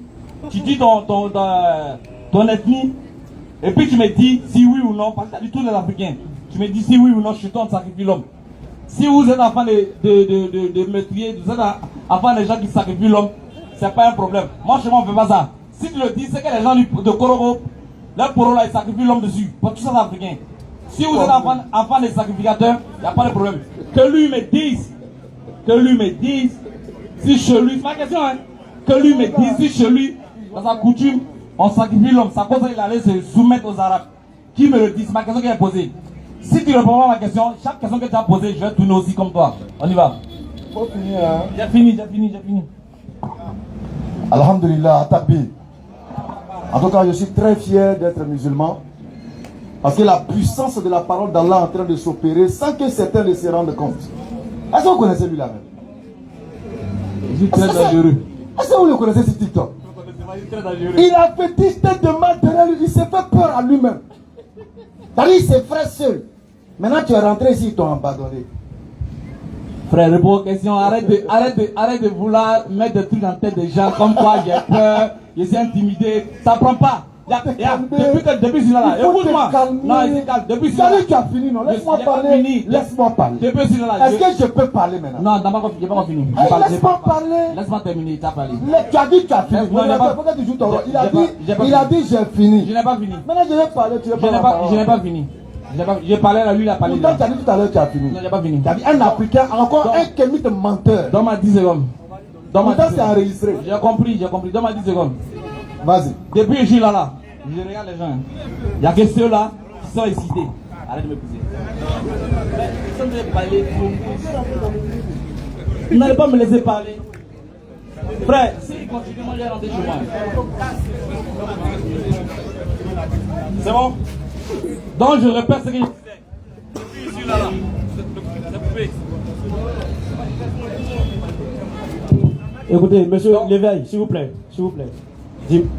tu dis ton ethnie, et puis tu me dis si oui ou non, parce que tu as dit tous les Africains, tu me dis si oui ou non, chez toi on sacrifie l'homme. Si vous êtes enfant de meurtriers, vous êtes enfant des gens qui sacrifient l'homme, c'est pas un problème. Moi chez moi on ne fait pas ça. Si tu le dis, c'est que les gens de Korogo, leur poro là, ils sacrifient l'homme dessus. Pour tous ces Africains. Si vous êtes enfant des sacrificateurs, il n'y a pas de problème. Que lui me dise, si chez lui, c'est ma question, hein, que lui me dise si chez lui, dans sa coutume, on sacrifie l'homme, ça cause qu'il allait se soumettre aux Arabes. Qui me le dit, c'est ma question qui est posée. Si tu réponds pas à ma question, chaque question que tu as posée, je vais tourner aussi comme toi. On y va. Faut finir, hein. J'ai fini. Alhamdulillah, takbir. En tout cas, je suis très fier d'être musulman. Parce que la puissance de la parole d'Allah est en train de s'opérer sans que certains ne se rendent compte. Est-ce que vous connaissez lui là-même? Je suis très dangereux. Est-ce que vous le connaissez sur TikTok? Il a fait 10 têtes de mal derrière lui. Il s'est fait peur à lui-même. C'est-à-dire, il s'est fait seul. Maintenant, tu es rentré ici, ils t'ont abandonné. Frère, réponds aux questions. Arrête de vouloir mettre des trucs dans la tête des gens comme quoi j'ai peur, je suis intimidé. Ça prend pas. Depuis celui-là, écoute-moi. Non, il calme. Depuis celui-là. Tu as fini, non? Laisse-moi parler. Laisse-moi parler. Depuis celui-là. Est-ce que je peux parler maintenant? Non, j'ai pas fini. Laisse-moi parler. Laisse-moi terminer, tu as parlé. Tu as dit que tu as fini. Pourquoi tu joues ton rôle? Il a dit j'ai fini. Je n'ai pas fini. Maintenant, je vais parler. Je n'ai pas fini. J'ai parlé à lui, il a parlé. Pourtant, tu as dit tout à l'heure que tu as fini. Non, j'ai pas fini. Tu as dit un Africain, encore un kémite menteur. Donne-moi 10 secondes. Pourtant, c'est enregistré. J'ai compris. Donne-moi 10 secondes. Vas-y. Depuis que je suis là, je regarde les gens. Il n'y a que ceux-là qui sont excités. Arrête de me pousser. Mais vous allez parler. Vous n'allez pas me laisser parler. Frère, s'il continue, moi je vais rentrer chez moi. C'est bon? Donc je répète ce que je disais. Je suis là. Écoutez, monsieur l'éveil, s'il vous plaît.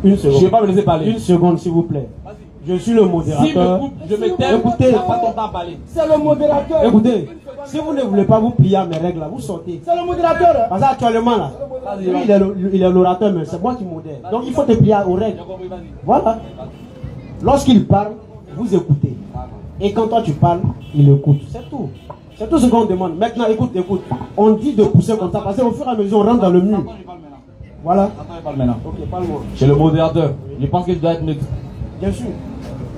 Une seconde. Je ne vais pas me laisser parler. Une seconde, s'il vous plaît. Je suis le modérateur. Si me coupe, je me tais. Écoutez, pas ton temps à parler. C'est le modérateur. Écoutez, si vous ne voulez pas vous plier à mes règles, là, vous sortez. C'est le modérateur. Parce qu'actuellement, là, lui, il est l'orateur, mais c'est moi qui modère. Donc il faut te plier aux règles. Voilà. Lorsqu'il parle, vous écoutez. Et quand toi tu parles, il écoute. C'est tout. C'est tout ce qu'on demande. Maintenant, écoute. On dit de pousser comme ça, parce qu'au fur et à mesure, on rentre dans le mur. Voilà. Attends, je parle maintenant. Ok, parle-moi. Chez le modérateur, je pense que je dois être neutre. Bien sûr.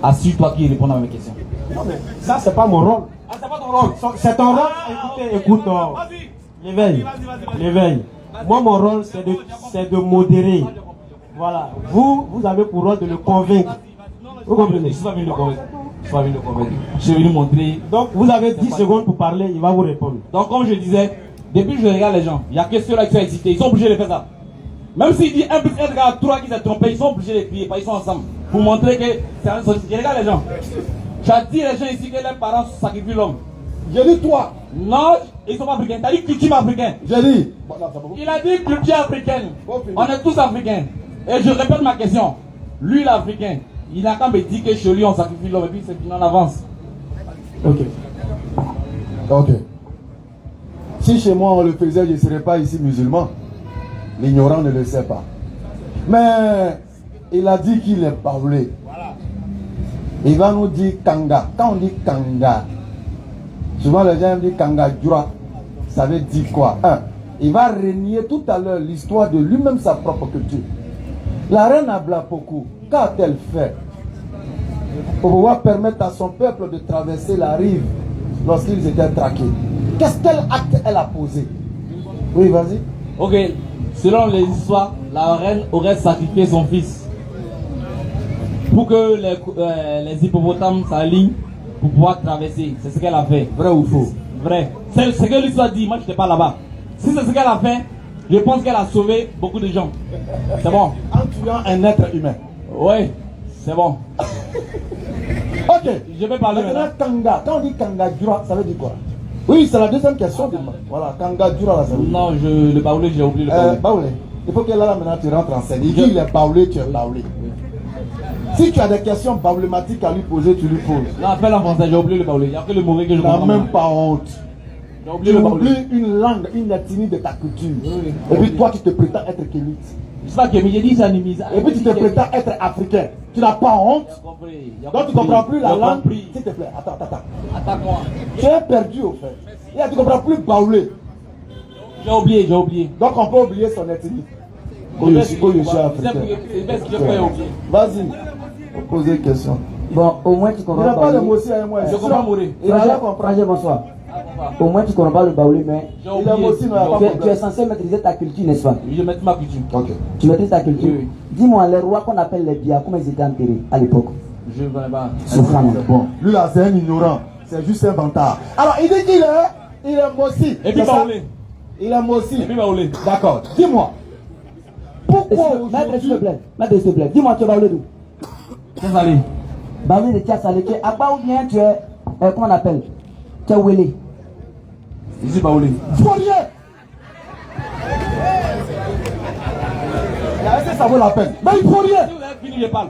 Assure-toi qui répond à mes questions. Non, mais ça, c'est pas mon rôle. Ah, c'est pas ton rôle. C'est ton rôle. Écoute. Vas-y. L'éveil. Moi, mon rôle, c'est de modérer. Voilà. Vous avez pour rôle de le convaincre. Vous comprenez? Je ne suis pas venu le convaincre. Je suis venu montrer. Donc, vous avez 10 secondes pour parler, il va vous répondre. Donc, comme je disais, depuis que je regarde les gens, il n'y a que ceux-là qui sont excités. Ils sont obligés de faire ça. Même s'il dit 1 plus 1 égale 3 qui s'est trompé, ils sont obligés de crier, ils sont ensemble. Pour montrer que c'est un société. Je regarde les gens. Tu as dit les gens ici que leurs parents sacrifient l'homme. J'ai dit toi. Non, ils sont pas africains. Tu as dit culture africaine. J'ai dit. Il a dit culture africaine. On est tous africains. Et je répète ma question. Lui, l'Africain, il n'a qu'à me dire que chez lui, on sacrifie l'homme et puis c'est fini en avance. Ok. Si chez moi on le faisait, je ne serais pas ici musulman. L'ignorant ne le sait pas. Mais il a dit qu'il est parlé. Il va nous dire Kanga. Quand on dit Kanga, souvent les gens disent Kanga Dura. Ça veut dire quoi? Il va renier tout à l'heure l'histoire de lui-même, sa propre culture. La reine Ablapoku, qu'a-t-elle fait pour pouvoir permettre à son peuple de traverser la rive lorsqu'ils étaient traqués? Quel acte elle a posé? Oui, vas-y. Ok, selon les histoires, la reine aurait sacrifié son fils pour que les hippopotames s'alignent pour pouvoir traverser. C'est ce qu'elle a fait. Vrai ou faux? Vrai. C'est ce que l'histoire dit. Moi, je n'étais pas là-bas. Si c'est ce qu'elle a fait, je pense qu'elle a sauvé beaucoup de gens. C'est bon. En tuant un être humain. Oui, c'est bon. Ok. Je vais parler maintenant. maintenant. Kanga. Quand on dit Kanga Dura, ça veut dire quoi? Oui, c'est la deuxième question. Voilà, Kanga Dura, ça veut dire. Non, le baoulé, j'ai oublié le baoulé. Baoulé. Il faut que là maintenant tu rentres en scène. Il dit il est baoulé, tu es baoulé. Si tu as des questions problématiques à lui poser, tu lui poses. Non, appelle en français, j'ai oublié le baoulé. Il n'y a que le mauvais que je Tu n'as comprends. même pas honte. J'ai oublié Tu le baoulé. oublies une langue, une ethnie de ta culture. Et puis toi, tu te prétends être kémite. Je sais pas que j'ai dit ça, Nimise. Et puis tu te prétends être africain. Tu n'as pas honte. Donc tu ne comprends plus la langue. S'il te plaît, attends. Attaque-moi. Tu es perdu au fait. Et tu ne comprends plus baoulé. J'ai oublié. Donc on peut oublier son ethnie. C'est africain. ce que je peux oublier. Vas-y, posez une question. Bon, au moins tu Il comprends n'a pas de baoulé. mots aussi à moi. Je comprends mourir. Il a rien compris. Frangé, bonsoir. Au moins tu comprends pas le baoulé, mais J'ai Il a oublié. aussi, non, il n'y a pas de tu es problème. censé maîtriser ta culture, n'est-ce pas? Je mets ma culture. Ok. Tu maîtrises ta culture. Oui. Dis-moi, les rois qu'on appelle les biens, comment ils étaient enterrés à l'époque? Je ne connais pas. Subhanallah. Bon, lui là c'est un ignorant. C'est juste un vantard. Alors il dit qu'il est Mossi. Et puis C'est ça? baoulé. Il est Mossi. Et puis baoulé. D'accord. Dis-moi. Pourquoi Maître, s'il te aujourd'hui plaît. Maître, s'il te plaît. Dis-moi, tu es baoulé d'où? C'est salé. Baoulé de Tiasalé. Tu es Abba ou bien tu es, comment on appelle? Tu es Wélé. Je suis baoulé. Fourier. Est-ce que ça vaut la peine? Mais il faut rien. Si vous avez fini, je parle.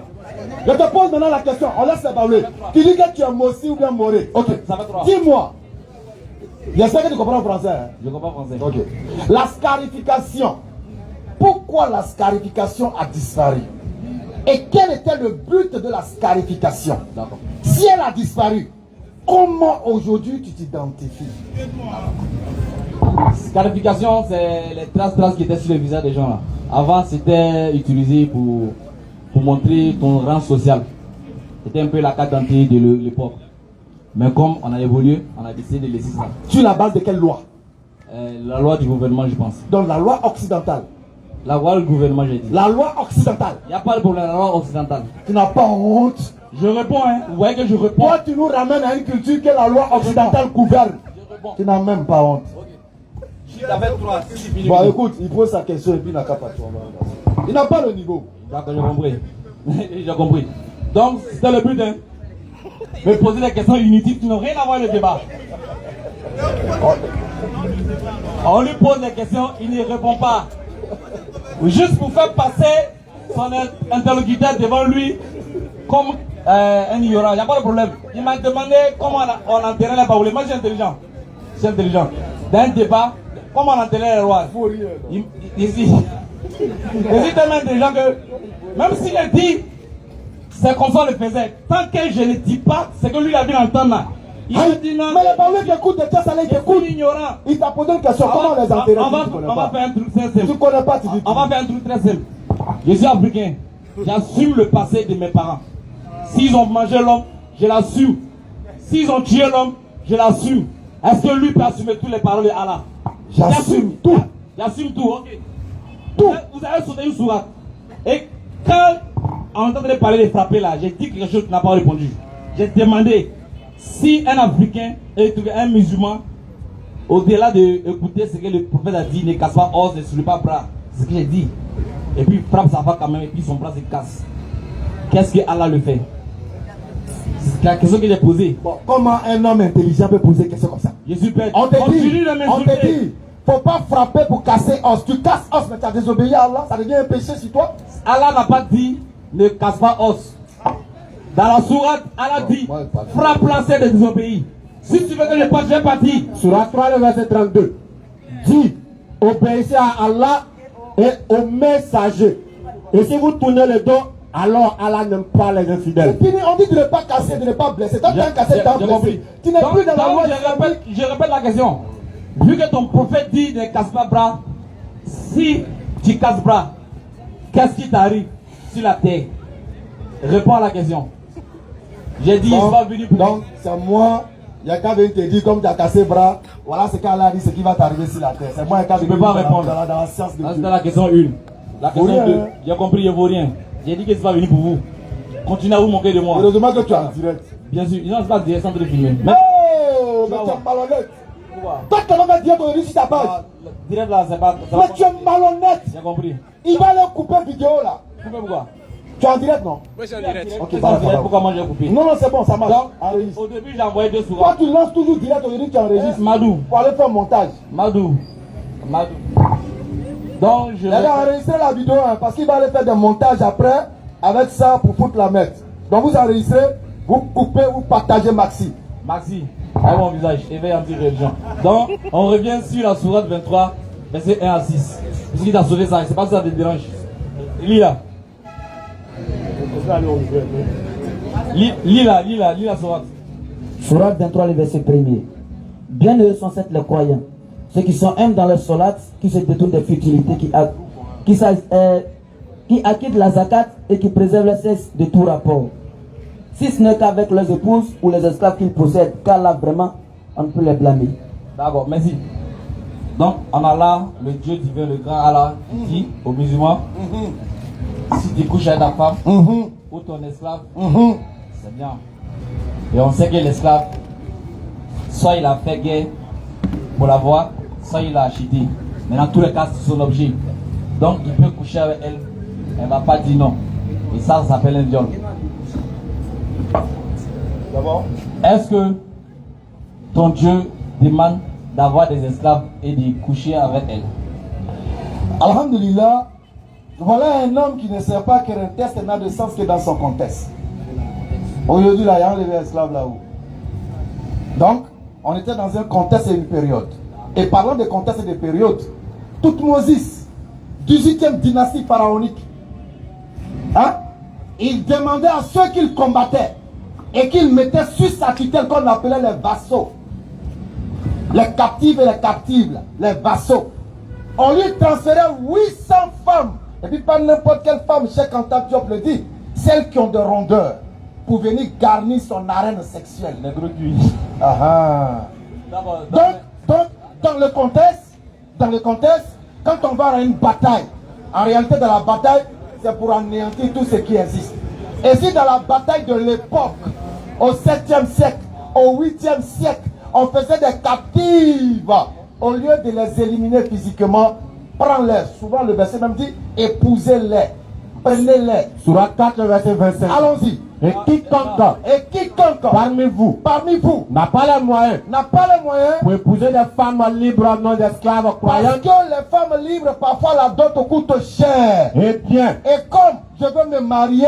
Je te pose maintenant la question. On laisse les baoulés. Tu dis que tu es Mossi ou bien Moré. Ok. Ça fait 3. Dis-moi. J'espère que tu comprends le français. Hein? Je comprends français. Ok. La scarification. Pourquoi la scarification a disparu? Et quel était le but de la scarification? D'accord. Si elle a disparu, comment aujourd'hui tu t'identifies? Scarification, c'est les traces qui étaient sur le visage des gens là. Avant, c'était utilisé pour montrer ton rang social. C'était un peu la carte d'identité de l'époque. Mais comme on a évolué, on a décidé de laisser ça. Sur la base de quelle loi? La loi du gouvernement, je pense. Donc la loi occidentale. La loi du gouvernement, j'ai dit. La loi occidentale. Il n'y a pas de problème, la loi occidentale. Tu n'as pas honte. Je réponds, hein. Vous voyez que je réponds. Toi, tu nous ramènes à une culture que la loi occidentale gouverne. Tu n'as même pas honte. Bon, écoute, il pose sa question et puis il n'a qu'à partir. Il n'a pas le niveau. D'accord, j'ai compris. J'ai compris. Donc, c'était le but, hein. Me poser des questions inutiles qui n'ont rien à voir avec le débat. On lui pose des questions, il ne répond pas. Juste pour faire passer son interlocuteur devant lui comme un ignorant. Il n'y a pas de problème. Il m'a demandé comment on enterrait les baoulés. Moi, je suis intelligent. Je suis intelligent. Dans un débat, comment on enterrait les rois. Ici. Je suis tellement intelligent que même s'il a dit, c'est comme ça on le faisait. Tant que je ne dis pas, c'est que lui a bien entendre là. Il me dit non. Mais les baoulés qui écoutent, les Tchassalais qui écoutent. Ignorant. Il t'a posé une question. Comment on les enterrait? On va faire un truc très simple. Tu ne connais pas, tu dis. On va faire un truc très simple. Je suis africain. J'assume le passé de mes parents. S'ils ont mangé l'homme, je l'assume. S'ils ont tué l'homme, je l'assume. Est-ce que lui peut assumer toutes les paroles de Allah? J'assume tout. J'assume tout, ok. Tout. Vous avez sauté une sourate. Et quand on entendait parler de frapper là, j'ai dit quelque chose qui n'a pas répondu. J'ai demandé si un Africain et un musulman, au-delà d'écouter ce que le prophète a dit, ne casse pas os, ne soulève pas bras. C'est ce que j'ai dit. Et puis il frappe sa femme quand même, et puis son bras se casse. Qu'est-ce que Allah le fait? C'est la question que j'ai posée. Bon, comment un homme intelligent peut poser une question comme ça? Je suis bête. On te Continue dit, de on te m'insulter. dit, faut pas frapper pour casser os. Tu casses os, mais tu as désobéi à Allah, ça devient un péché sur toi. Allah n'a pas dit ne casse pas os. Dans la sourate, Allah dit frappe la c'est de désobéir. Si tu veux que je parte, je vais partir. Sourate 3, le verset 32. Dit, obéissez à Allah et aux messagers. Et si vous tournez le dos, alors Allah n'aime pas les infidèles. Fini, on dit de ne pas casser, de ne pas blesser. Toi, tu as cassé, tu as blessé. Tu n'es plus dans la loi. Je répète la question. Vu que ton prophète dit ne casse pas bras, si tu casses bras, qu'est-ce qui t'arrive sur la terre? Réponds à la question. J'ai dit, il va venir pour donc, c'est moi, il y a qu'à venir te dire, comme tu as cassé bras, voilà ce qu'Allah dit, ce qui va t'arriver sur la terre. C'est moi, il y a qu'à Je ne peux pas répondre. Dans la science de Dieu. C'était la question 1. La question 2, j'ai compris, je ne vaux rien. J'ai dit que ça va venir pour vous. Continuez à vous moquer de moi. Heureusement que tu es en direct. Bien sûr, non, c'est pas direct, sans te le filmer. Mais, Oh, mais tu es malhonnête. pourquoi? Toi, tu vas mettre direct au sur ta page. Direct là, c'est pas. Mais tu es malhonnête. J'ai compris. Il va aller couper vidéo là. Coupez pourquoi? Tu es en direct, non? Moi, je suis en direct. Ok, C'est ça pas va, ça direct, va. pourquoi moi j'ai coupé? Non, non, c'est bon, ça marche. Donc, Enregistre. au début, j'ai envoyé 2 Toi, sourates. tu lances toujours direct, aujourd'hui tu enregistres. Madou. Pour aller faire montage. Madou. Donc, je Il a enregistré la vidéo hein, parce qu'il va aller faire des montages après avec ça pour foutre la mettre. Donc vous enregistrez, vous coupez, vous partagez maxi. Maxi, à mon visage, éveille anti-religion. Donc, on revient sur la sourate 23, verset 1 à 6. Parce qu'il t'a sauvé ça, c'est pas ça qui te dérange. Lis là. Lis la sourate. Sourate 23, le verset 1er. Bienheureux sont les croyants, ceux qui sont humbles dans leur solat, qui se détournent des futilités, qui acquittent la zakat et qui préservent le sexe de tout rapport. Si ce n'est qu'avec leurs épouses ou les esclaves qu'ils possèdent, car là vraiment, on ne peut les blâmer. D'accord, merci. Donc, en Allah, le Dieu divin, le grand Allah, qui dit aux musulmans, si tu couches avec ta femme ou ton esclave, c'est bien. Et on sait que l'esclave, soit il a fait guerre pour l'avoir, soit il l'a acheté. Mais dans tous les cas, c'est son objet. Donc, il peut coucher avec elle, elle ne va pas dire non. Et ça s'appelle un viol. D'abord, Est-ce que ton Dieu demande d'avoir des esclaves et de coucher avec elle? alhamdulillah, voilà un homme qui ne sait pas qu'un test n'a de sens que dans son contexte. Aujourd'hui, là, il y a un esclave là-haut. Donc, on était dans un contexte et une période. Et parlant de contexte et de période, Toutmoses, 18e dynastie pharaonique, hein, il demandait à ceux qu'il combattait et qu'il mettait sur sa tutelle qu'on appelait les vassaux, les captifs et les captives, là, les vassaux. On lui transférait 800 femmes. Et puis pas n'importe quelle femme, Cheikh Anta Diop le dit, celles qui ont de rondeur pour venir garnir son arène sexuelle. Les gros cuits. Donc, dans le contexte, quand on va à une bataille, en réalité dans la bataille, c'est pour anéantir tout ce qui existe. Et si dans la bataille de l'époque, au 7e siècle, au 8e siècle, on faisait des captives, au lieu de les éliminer physiquement, prends-les. Souvent le verset même dit, épousez-les, prenez-les. Surat 4, verset 25. Allons-y. Et quiconque parmi vous n'a pas les moyens pour épouser des femmes libres, non d'esclaves parce croyantes. que les femmes libres, parfois la dot coûte cher. Eh bien, Et comme je veux me marier,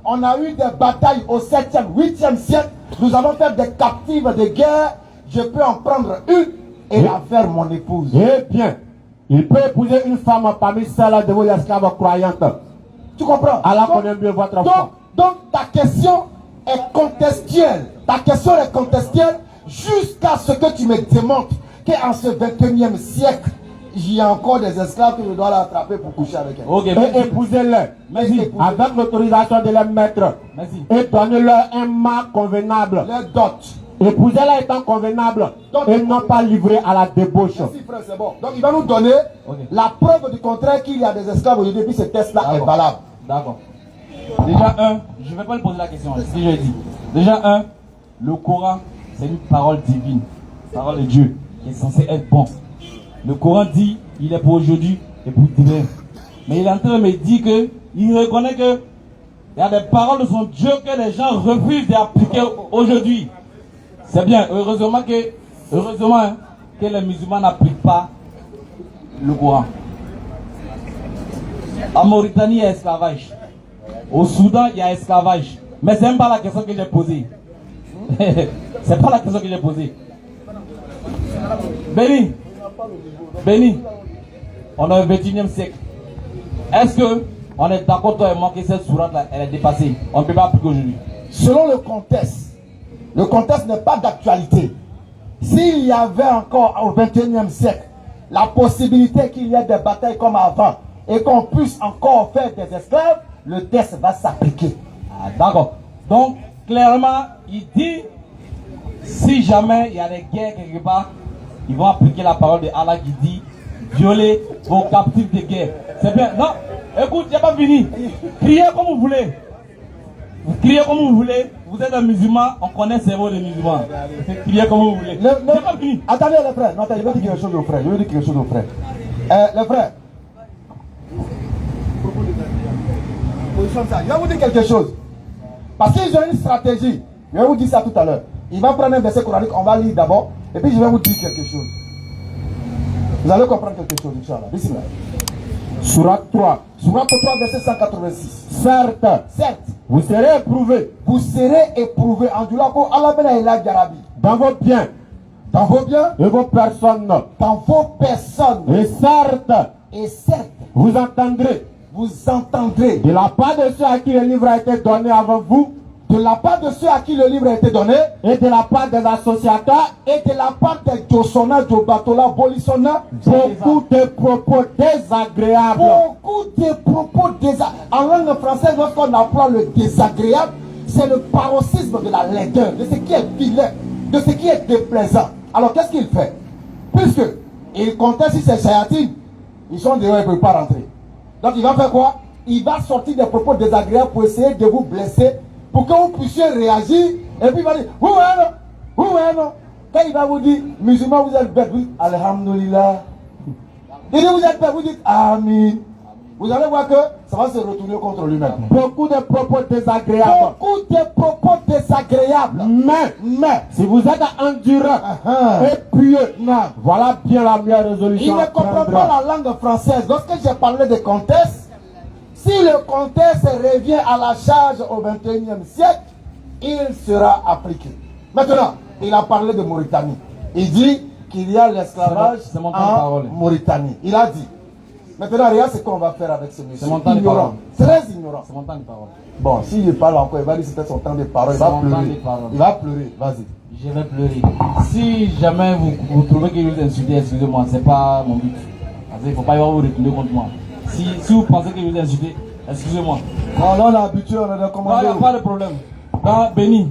on a eu des batailles au 7e, 8e siècle. Nous allons faire des captives de guerre. Je peux en prendre une et la faire mon épouse. eh bien, il peut épouser une femme parmi celles de vos esclaves croyantes. Tu comprends? Allah connaît mieux votre foi. Donc ta question est contextuelle. Ta question est contextuelle jusqu'à ce que tu me démontres qu'en ce 21e siècle, il y a encore des esclaves que je dois l'attraper pour coucher avec elle. Ok, Et épousez-les. Merci. Avec l'autorisation de les mettre. Merci. Et donnez-leur un mât convenable. Les dots. Épousez-les étant convenable. Et non pas livré à la débauche. Merci frère, c'est bon. Donc il va nous donner la preuve du contraire qu'il y a des esclaves aujourd'hui. Et puis ce test-là est valable. D'accord. Déjà, je ne vais pas lui poser la question, c'est ce que j'ai dit. Déjà, le Coran, c'est une parole divine, parole de Dieu, qui est censée être bon. Le Coran dit, il est pour aujourd'hui et pour demain. Mais il est en train de me dire qu'il reconnaît que il y a des paroles de son Dieu que les gens refusent d'appliquer aujourd'hui. C'est bien, heureusement que les musulmans n'appliquent pas le Coran. En Mauritanie, il y a esclavage. Au Soudan, il y a esclavage. Mais ce n'est même pas la question que j'ai posée. C'est pas la question que j'ai posée. Béni, on est au 21e siècle. Est-ce que on est d'accord, toi et moi, que cette sourate-là, elle est dépassée? On ne peut pas appliquer aujourd'hui. Selon le contexte n'est pas d'actualité. S'il y avait encore au 21e siècle la possibilité qu'il y ait des batailles comme avant et qu'on puisse encore faire des esclaves, le test va s'appliquer. Ah, d'accord. Donc, clairement, il dit, si jamais il y a des guerres quelque part, ils vont appliquer la parole de Allah qui dit, violer vos captifs de guerre. C'est bien. Non, écoute, il n'y a pas fini. Criez comme vous voulez. Vous criez comme vous voulez. Vous êtes un musulman, on connaît ces mots de musulmans. Criez comme vous voulez. C'est pas fini. Attendez les frères. Non, je vais dire quelque chose aux frères. Les frères. Je vais vous dire quelque chose. Parce qu'ils ont une stratégie. Je vais vous dire ça tout à l'heure. Il va prendre un verset coranique, on va lire d'abord. Et puis je vais vous dire quelque chose. Vous allez comprendre quelque chose, Inch'Allah. Bismillah. Surat 3. Surat 3, verset 186. Certes, vous serez éprouvés. Vous serez éprouvés. En Dulako, Allah ben Aïla Garabi. Dans vos biens. Dans vos biens. Et vos personnes. Dans vos personnes. Et certes, vous entendrez de la part de ceux à qui le livre a été donné avant vous, de la part de ceux à qui le livre a été donné, et de la part des associateurs, et de la part des Josona, Jobatola, Bolisona, beaucoup de propos désagréables. Beaucoup de propos désagréables. En langue française, lorsqu'on emploie le désagréable, c'est le paroxysme de la laideur, de ce qui est vilain, de ce qui est déplaisant. Alors qu'est-ce qu'il fait? Puisque il comptait sur ses chayatines, ils sont dehors, ils ne peuvent pas rentrer. Donc il va faire quoi? Il va sortir des propos désagréables pour essayer de vous blesser, pour que vous puissiez réagir. Et puis il va dire, oui, non. Quand il va vous dire, musulmans, vous êtes bêtes, vous dites, Alhamdulillah. Il dit, vous êtes bêtes, vous dites, Amin. Vous allez voir que ça va se retourner contre lui-même. Beaucoup de propos désagréables. Mais si vous êtes endurant et pieux, voilà bien la meilleure résolution. Il ne comprend pas la langue française. Lorsque j'ai parlé de contexte, si le contexte revient à la charge au 21e siècle, il sera appliqué. Maintenant, il a parlé de Mauritanie. Il dit qu'il y a l'esclavage en Mauritanie. Il a dit. Maintenant, regarde ce qu'on va faire avec ce monsieur. C'est mon temps de parole. Très ignorant. C'est mon temps de parole. Bon, s'il parle encore, il va dire que c'était son temps de parole. Il va pleurer. Il va pleurer. Vas-y. Je vais pleurer. Si jamais vous trouvez que je vous insulte, excusez-moi, c'est pas mon but. Il ne faut pas y avoir vous retourner contre moi. Si vous pensez que je vous insulte, excusez-moi. Non, là, on est habitué, on est recommandé. Pas de problème. Dans Béni.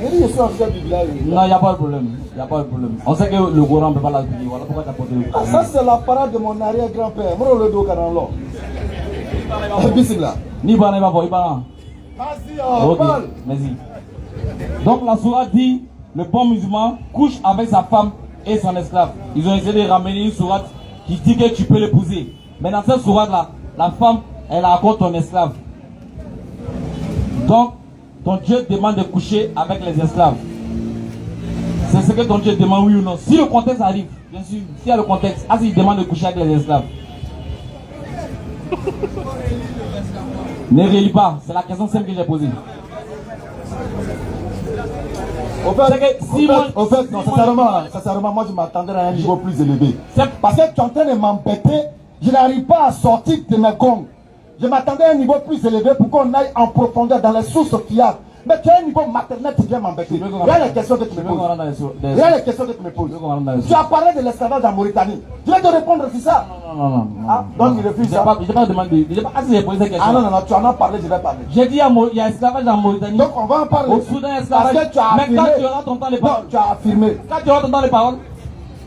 Je suis officiel du village. Non, il n'y a pas de problème. On sait que le Coran ne peut pas l'appliquer. Voilà pourquoi tu as porté le Coran. Ça, c'est la parade de mon arrière-grand-père. Moi, le dos, Bismillah. Ni bana va voir, bana. Vas-y, Ok, parle. vas-y. Donc la sourate dit, le bon musulman couche avec sa femme et son esclave. Ils ont essayé de ramener une sourate qui dit que tu peux l'épouser. Mais dans cette sourate-là, la femme, elle a encore ton esclave. Donc, ton Dieu demande de coucher avec les esclaves. C'est ce que ton Dieu demande, oui ou non. Si le contexte arrive, bien sûr, s'il y a le contexte, il demande de coucher avec les esclaves. Ne relis pas, c'est la question simple que j'ai posée. Sincèrement, moi je m'attendais à un niveau plus élevé. Parce que tu es en train de m'embêter, je n'arrive pas à sortir de mes gonds. Je m'attendais à un niveau plus élevé pour qu'on aille en profondeur dans les sources qu'il y a. Mais tu as un niveau maternel qui vient m'embêter. Regarde les questions que tu me poses. Regarde les questions que tu me poses. Tu as parlé de l'esclavage en Mauritanie. Je vais te répondre sur ça. Non. Ah, donc il refuse ça. Je n'ai pas demandé. Je n'ai pas posé cette question. Ah non, tu en as parlé, je vais parler. J'ai dit il y a esclavage en Mauritanie. Donc on va en parler. Au Soudan, esclavage. Parce que tu as affirmé. Mais quand tu auras ton temps les paroles. Non, tu as affirmé. Quand tu auras ton temps les paroles.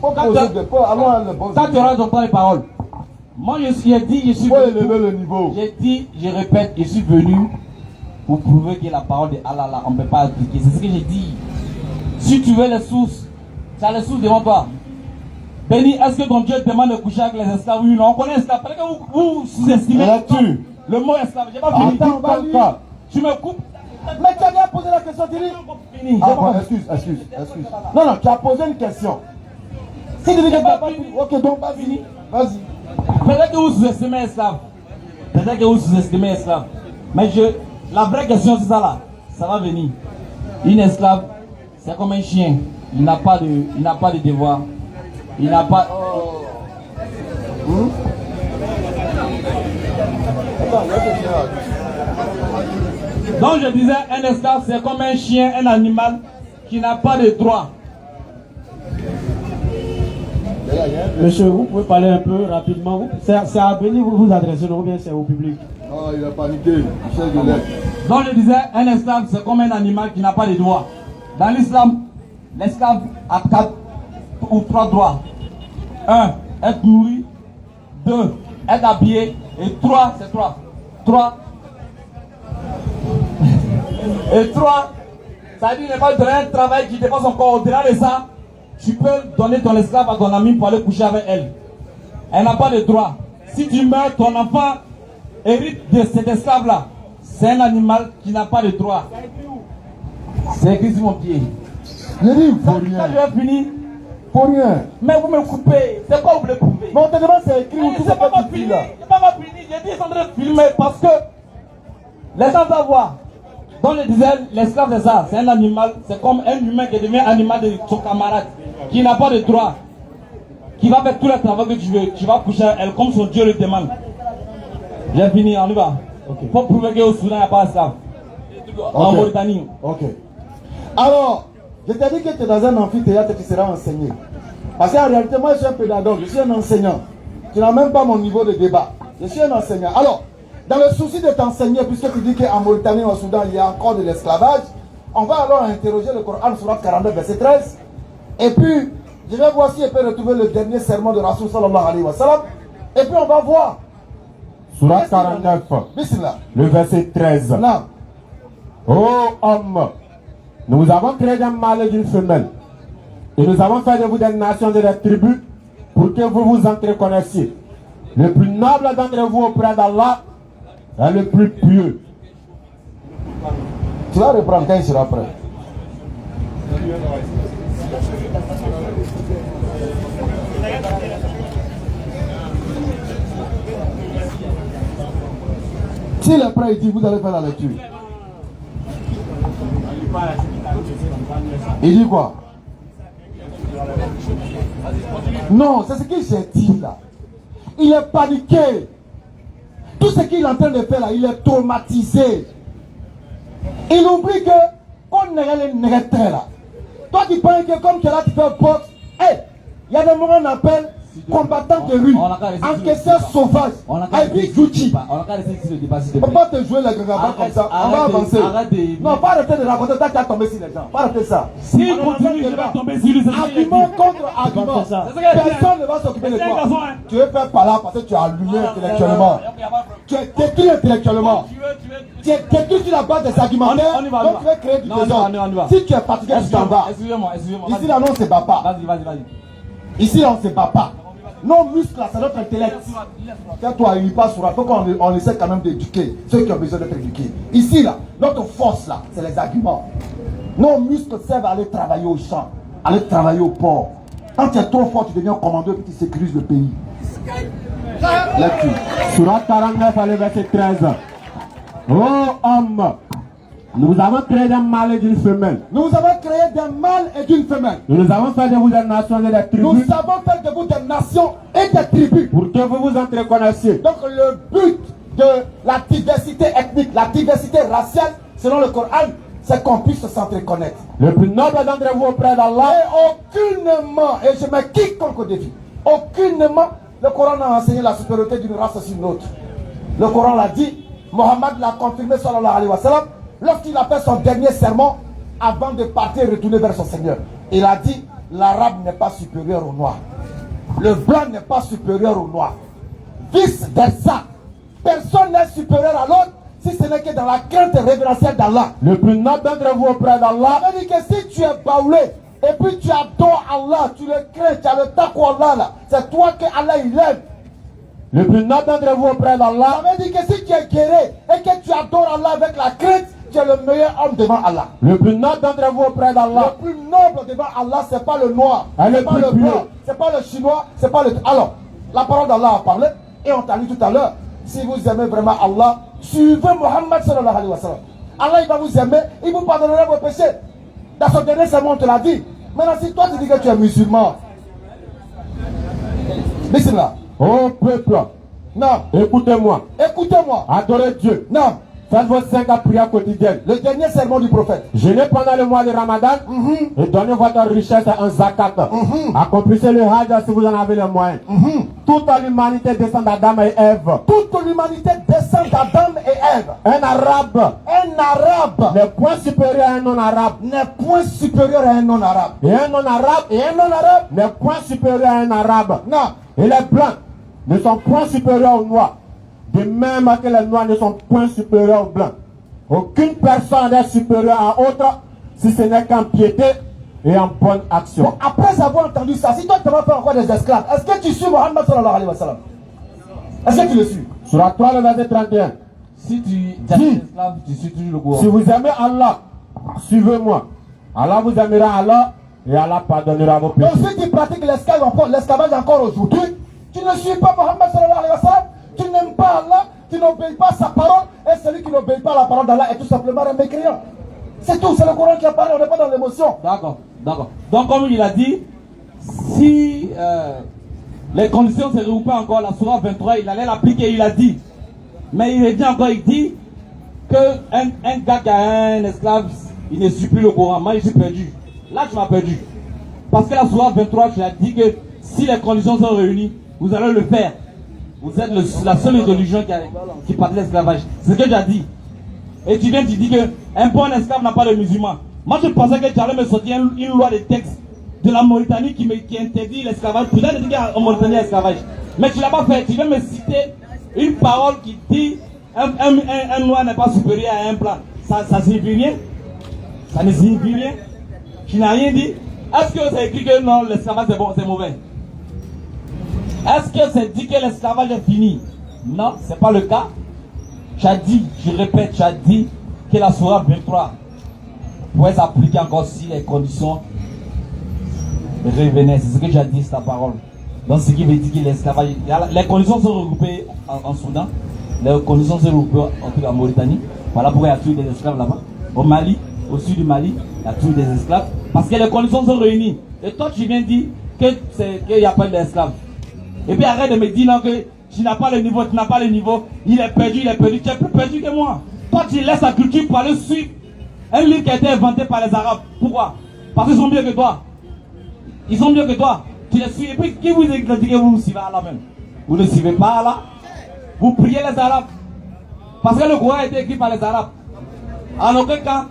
Quand tu auras ton temps les paroles. Moi, j'ai dit, je suis venu. Élever le niveau. J'ai dit, je répète, je suis venu pour prouver que la parole de Allah, là, on ne peut pas appliquer. C'est ce que j'ai dit. Si tu veux les sources, tu as les sources devant toi. Béni, est-ce que ton Dieu demande de coucher avec les esclaves? Oui, non, on connaît esclaves. Parce que vous sous-estimez le mot esclave. J'ai pas fini. Tu me coupes. Mais tu as bien posé la question, tu dis. Ah bon, excuse. Non, tu as posé une question. Si tu dis que tu n'as pas fini, ok, donc pas fini. Vas-y. Peut-être que vous sous-estimez esclaves. Peut-être que vous sous-estimez esclaves. Mais la vraie question, c'est ça là. Ça va venir. Une esclave, c'est comme un chien. Il n'a pas de devoir. Il n'a pas. Donc je disais, un esclave, c'est comme un chien, un animal qui n'a pas de droit. Monsieur, vous pouvez parler un peu rapidement. C'est à Béni, vous vous adressez, non, ou bien c'est au public? Oh, il a paniqué. Il cherche de l'aide. Donc je disais, un esclave, c'est comme un animal qui n'a pas de droits. Dans l'islam, l'esclave a 4 ou 3 droits. 1, être nourri. 2, être habillé. Et 3, c'est 3. Et 3, ça dit ne pas donner un travail qui dépasse son corps. Au-delà de ça, tu peux donner ton esclave à ton ami pour aller coucher avec elle. Elle n'a pas de droit. Si tu meurs, ton enfant hérite de cet esclave-là. C'est un animal qui n'a pas de droit. C'est écrit sur mon pied. Je dis, il faut rien. Quand je vais finir, Faut rien. mais vous me coupez. C'est quoi vous voulez prouver? Mais on te demande c'est écrit où tout C'est ça pas pas fini. là. C'est pas fini. J'ai dit ils sont en train de filmer parce que les gens doivent voir. Donc je disais, l'esclave c'est ça. C'est un animal. C'est comme un humain qui devient animal de son camarade. Qui n'a pas de droit. Qui va faire tout le travail que tu veux. Tu vas coucher avec elle comme son Dieu le demande. J'ai fini, on y va. Il faut prouver qu'au Soudan il n'y a pas d'esclave. En Mauritanie. Ok. Alors, je t'ai dit que tu es dans un amphithéâtre qui sera enseigné. Parce qu'en réalité, moi je suis un pédagogue, je suis un enseignant. Tu n'as même pas mon niveau de débat. Je suis un enseignant. Alors, dans le souci de t'enseigner, puisque tu dis qu'en Mauritanie, au Soudan, il y a encore de l'esclavage, on va alors interroger le Coran, Sourate 42, verset 13. Et puis, je vais voir si je peux retrouver le dernier serment de Rasoul sallallahu alayhi wa sallam. Et puis on va voir. Sourate 49, Bismillah. le verset 13. Non. Ô homme, nous avons créé un mâle et d'une femelle. Et nous avons fait de vous des nations et des tribus pour que vous vous entreconnaissiez. Le plus noble d'entre vous auprès d'Allah est le plus pieux. Tu vas reprendre quand il sera prêt. S'il est prêt, il dit, vous allez faire la lecture. Il dit quoi? Non, c'est ce qu'il s'est dit là. Il est paniqué. Tout ce qu'il est en train de faire là, il est traumatisé. Il oublie que qu'on est là. Toi tu penses que comme tu es là, tu fais boxe. Hey, il y a des moments on appelle combattants de rue, encaisseurs sauvages, Aïbi Zouchi. On a qu'à rester ici le débat, s'il te On peut plaît. pas te jouer les grands comme ça. On va avancer. Non, pas arrêter de raconter, t'as qu'à tomber sur les gens. Pas arrêter ça. S'il continue, je vais tomber sur lui. c'est ce qu'il a dit. Argument contre argument. ça. Personne ne va s'occuper de C'est un toi. garçon, hein. Tu veux faire par là parce que tu es allumé intellectuellement. Tu es détruit intellectuellement. Tu es détruit sur la base des argumentaires. On y va, Donc tu veux créer du Non, on y désordre. va. Si tu es fatigué, tu t'en vas. Excusez-moi. Ici là, non, on ne se bat pas. Vas-y. Ici là, on ne se bat pas. Nos muscles là, c'est notre intellect. Quand toi, il passe sur la, faut qu'on essaie quand même d'éduquer ceux qui ont besoin d'être éduqués. Ici là, notre force là, c'est les arguments. Nos muscles servent à aller travailler au champ, à aller travailler au port. Quand tu es trop fort, tu deviens commandeur et tu sécurises le pays. Lecture. Surat 49, le verset 13. Oh homme, nous avons créé d'un mâle et d'une femelle. Nous avons créé des mâles et d'une femelle. Nous avons fait de vous des nations et des Nous tribus avons fait de vous des nations et des tribus. pour que vous vous entreconnaissiez. Donc le but de la diversité ethnique, la diversité raciale, selon le Coran, c'est qu'on puisse s'entreconnaître. Le plus noble d'entre vous auprès d'Allah, Et aucunement, et je mets quiconque au défi, aucunement, le Coran a enseigné la supériorité d'une race sur une autre. Le Coran l'a dit, Mohammed l'a confirmé, sallallahu alayhi wa sallam, lorsqu'il a fait son dernier sermon, avant de partir et retourner vers son Seigneur. Il a dit, l'arabe n'est pas supérieur au noir. Le blanc n'est pas supérieur au noir. Vice versa. Personne n'est supérieur à l'autre, si ce n'est que dans la crainte révérentielle d'Allah. le plus noble d'entre vous auprès d'Allah, Ça veut dire que si tu es baoulé, et puis tu adores Allah, tu le crains, tu as le taqwa Allah là, c'est toi que Allah il aime. le plus noble d'entre vous auprès d'Allah, Ça veut dire que si tu es guéri et que tu adores Allah avec la crainte, tu es le meilleur homme devant Allah. le plus noble d'entre vous auprès d'Allah, Le plus noble devant Allah, c'est pas le noir, Ah, le c'est pas plus le blanc, pur. c'est pas le chinois, c'est pas le... Alors, la parole d'Allah a parlé, et on t'a dit tout à l'heure, si vous aimez vraiment Allah, suivez Mohammed sallallahu alayhi wa sallam. Allah il va vous aimer, il vous pardonnera vos péchés. Dans son dernier sermon, on te l'a dit. Maintenant, si toi tu dis que tu es musulman, bismillah. ô peuple, Non, écoutez-moi, écoutez-moi. adorez Dieu, Non, faites vos 5 prières quotidiennes, le dernier sermon du prophète. jeûnez pendant le mois de Ramadan et donnez votre richesse en zakat. Accomplissez le hajj si vous en avez les moyens. Toute l'humanité descend d'Adam et Ève. Toute l'humanité descend d'Adam et Ève. Un arabe Un arabe n'est point supérieur à un non-arabe. n'est point supérieur à un non-arabe. Et un non-arabe Et un non-arabe, n'est point supérieur à un arabe. non. Et les blancs ne sont point supérieurs aux noirs. De même que les noirs ne sont point supérieurs aux blancs. Aucune personne n'est supérieure à autre si ce n'est qu'en piété et en bonne action. Bon, après avoir entendu ça, si toi tu vas faire encore des esclaves, est-ce que tu suis Mohammed sallallahu alayhi wa sallam? Est-ce que tu le suis? Sur la 3, le verset 31. Si tu es esclave, tu suis toujours le Coran. Si vous aimez Allah, suivez-moi. Allah vous aimera Allah et Allah pardonnera vos Donc péchés. si tu pratiques l'esclavage encore aujourd'hui, tu ne suis pas Mohammed sallallahu alayhi wa sallam, tu n'aimes pas Allah, tu n'obéis pas à sa parole, et celui qui n'obéit pas à la parole d'Allah est tout simplement un mécréant. C'est tout, c'est le Coran qui apparaît, on n'est pas dans l'émotion. D'accord. Donc comme il a dit, si les conditions se regroupaient encore, la Sourate 23, il allait l'appliquer, il a dit. Mais il dit encore, il dit que un gars qui a un esclave, il ne suit plus le Coran. Moi, je suis perdu. Là, tu m'as perdu. Parce que la Sourate 23, tu as dit que si les conditions sont réunies, vous allez le faire. Vous êtes la seule religion qui parle de l'esclavage. C'est ce que tu as dit. Et tu viens, tu dis qu'un bon esclave n'a pas de musulman. Moi, je pensais que tu allais me sortir une loi de texte de la Mauritanie qui interdit l'esclavage. Tu viens de dire qu'en Mauritanie, il y a l'esclavage. Mais tu ne l'as pas fait. Tu viens me citer une parole qui dit un noir n'est pas supérieur à un blanc. Ça signifie rien. Ça ne signifie rien. Tu n'as rien dit. Est-ce que c'est écrit que non, l'esclavage c'est bon, c'est mauvais? Est-ce que c'est dit que l'esclavage est fini? Non, ce n'est pas le cas. Tu as dit, je répète, tu as dit que la Sourate 23 pourrait s'appliquer encore si les conditions revenaient. C'est ce que tu as dit, c'est ta parole. Donc ce qui veut dire que l'esclavage, les conditions sont regroupées en Soudan, les conditions sont regroupées en Mauritanie. Voilà pourquoi il y a toujours des esclaves là-bas. Au Mali, au sud du Mali, il y a toujours des esclaves. Parce que les conditions sont réunies. Et toi tu viens dire qu'il n'y a pas d'esclaves. Et puis arrête de me dire non, que tu n'as pas le niveau, tu n'as pas le niveau, il est perdu, tu es plus perdu que moi. Toi tu laisses la culture pour aller suivre un livre qui a été inventé par les Arabes. Pourquoi? Parce qu'ils sont mieux que toi. Ils sont mieux que toi. Tu ne suivez plus. Qui vous dit que vous suivez Allah même? Vous ne suivez pas Allah. Vous priez les Arabes. Parce que le Coran a été écrit par les Arabes. En aucun cas,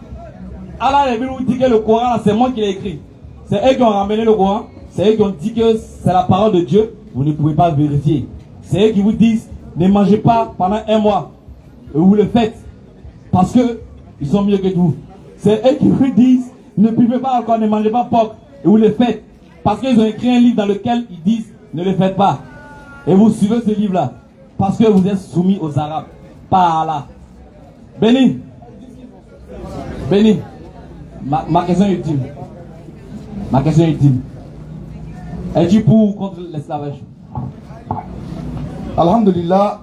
Allah vous dit que le Coran, c'est moi qui l'ai écrit. C'est eux qui ont ramené le Coran. C'est eux qui ont dit que c'est la parole de Dieu. Vous ne pouvez pas vérifier. C'est eux qui vous disent, ne mangez pas pendant 1 mois. Et vous le faites. Parce que ils sont mieux que vous. C'est eux qui vous disent, ne buvez pas encore, ne mangez pas porc. Et vous le faites. Parce qu'ils ont écrit un livre dans lequel ils disent, ne le faites pas. Et vous suivez ce livre-là. Parce que vous êtes soumis aux Arabes. Pas à Allah. Béni. Béni. Ma question est ultime. Ma question est ultime. Es-tu pour ou contre l'esclavage? Alhamdulillah,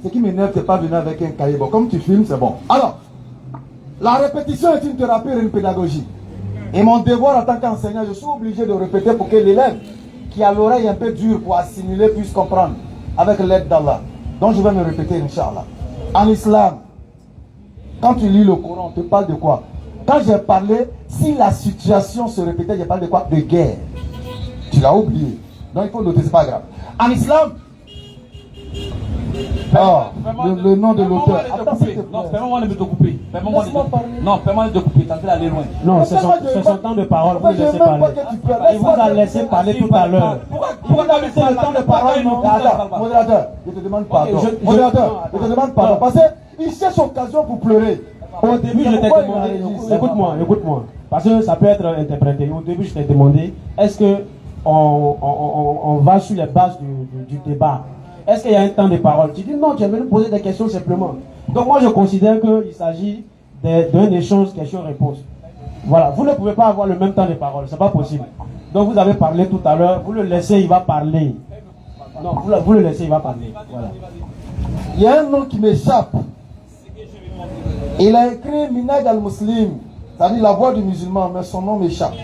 ce qui m'énerve, c'est pas venir avec un cahier. Bon, comme tu filmes, c'est bon. Alors, la répétition est une thérapie et une pédagogie. Et mon devoir en tant qu'enseignant, je suis obligé de répéter pour que l'élève qui a l'oreille un peu dure pour assimiler puisse comprendre avec l'aide d'Allah. Donc je vais me répéter, Inch'Allah. En islam, quand tu lis le Coran, on te parle de quoi? Quand j'ai parlé, si la situation se répétait, j'ai parlé de quoi? De guerre. Tu l'as oublié. Donc il faut noter, c'est pas grave. En islam, le nom de l'auteur. Non, fais-moi de te couper. Non, fais-moi de te couper. T'es en train d'aller loin. Non, c'est son temps de parole. Vous laissez parler. Il vous a laissé parler tout à l'heure. Pourquoi tu as laissé le temps de parole? Modérateur, je te demande pardon. Modérateur, je te demande pardon. Parce qu'il cherche occasion pour pleurer. Au début, je t'ai demandé. Écoute-moi. Parce que ça peut être interprété. Au début, je t'ai demandé, est-ce que on va sur les bases du débat? Est-ce qu'il y a un temps de parole? Tu dis non, tu es venu poser des questions simplement. Donc moi je considère qu'il s'agit d'un échange question-réponse. Voilà, vous ne pouvez pas avoir le même temps de parole, c'est pas possible. Donc vous avez parlé tout à l'heure, vous le laissez, il va parler. Non, vous le laissez, il va parler. Voilà. Il y a un nom qui m'échappe. Il a écrit Minhaj al-Muslim, c'est-à-dire la voix du musulman, mais son nom m'échappe.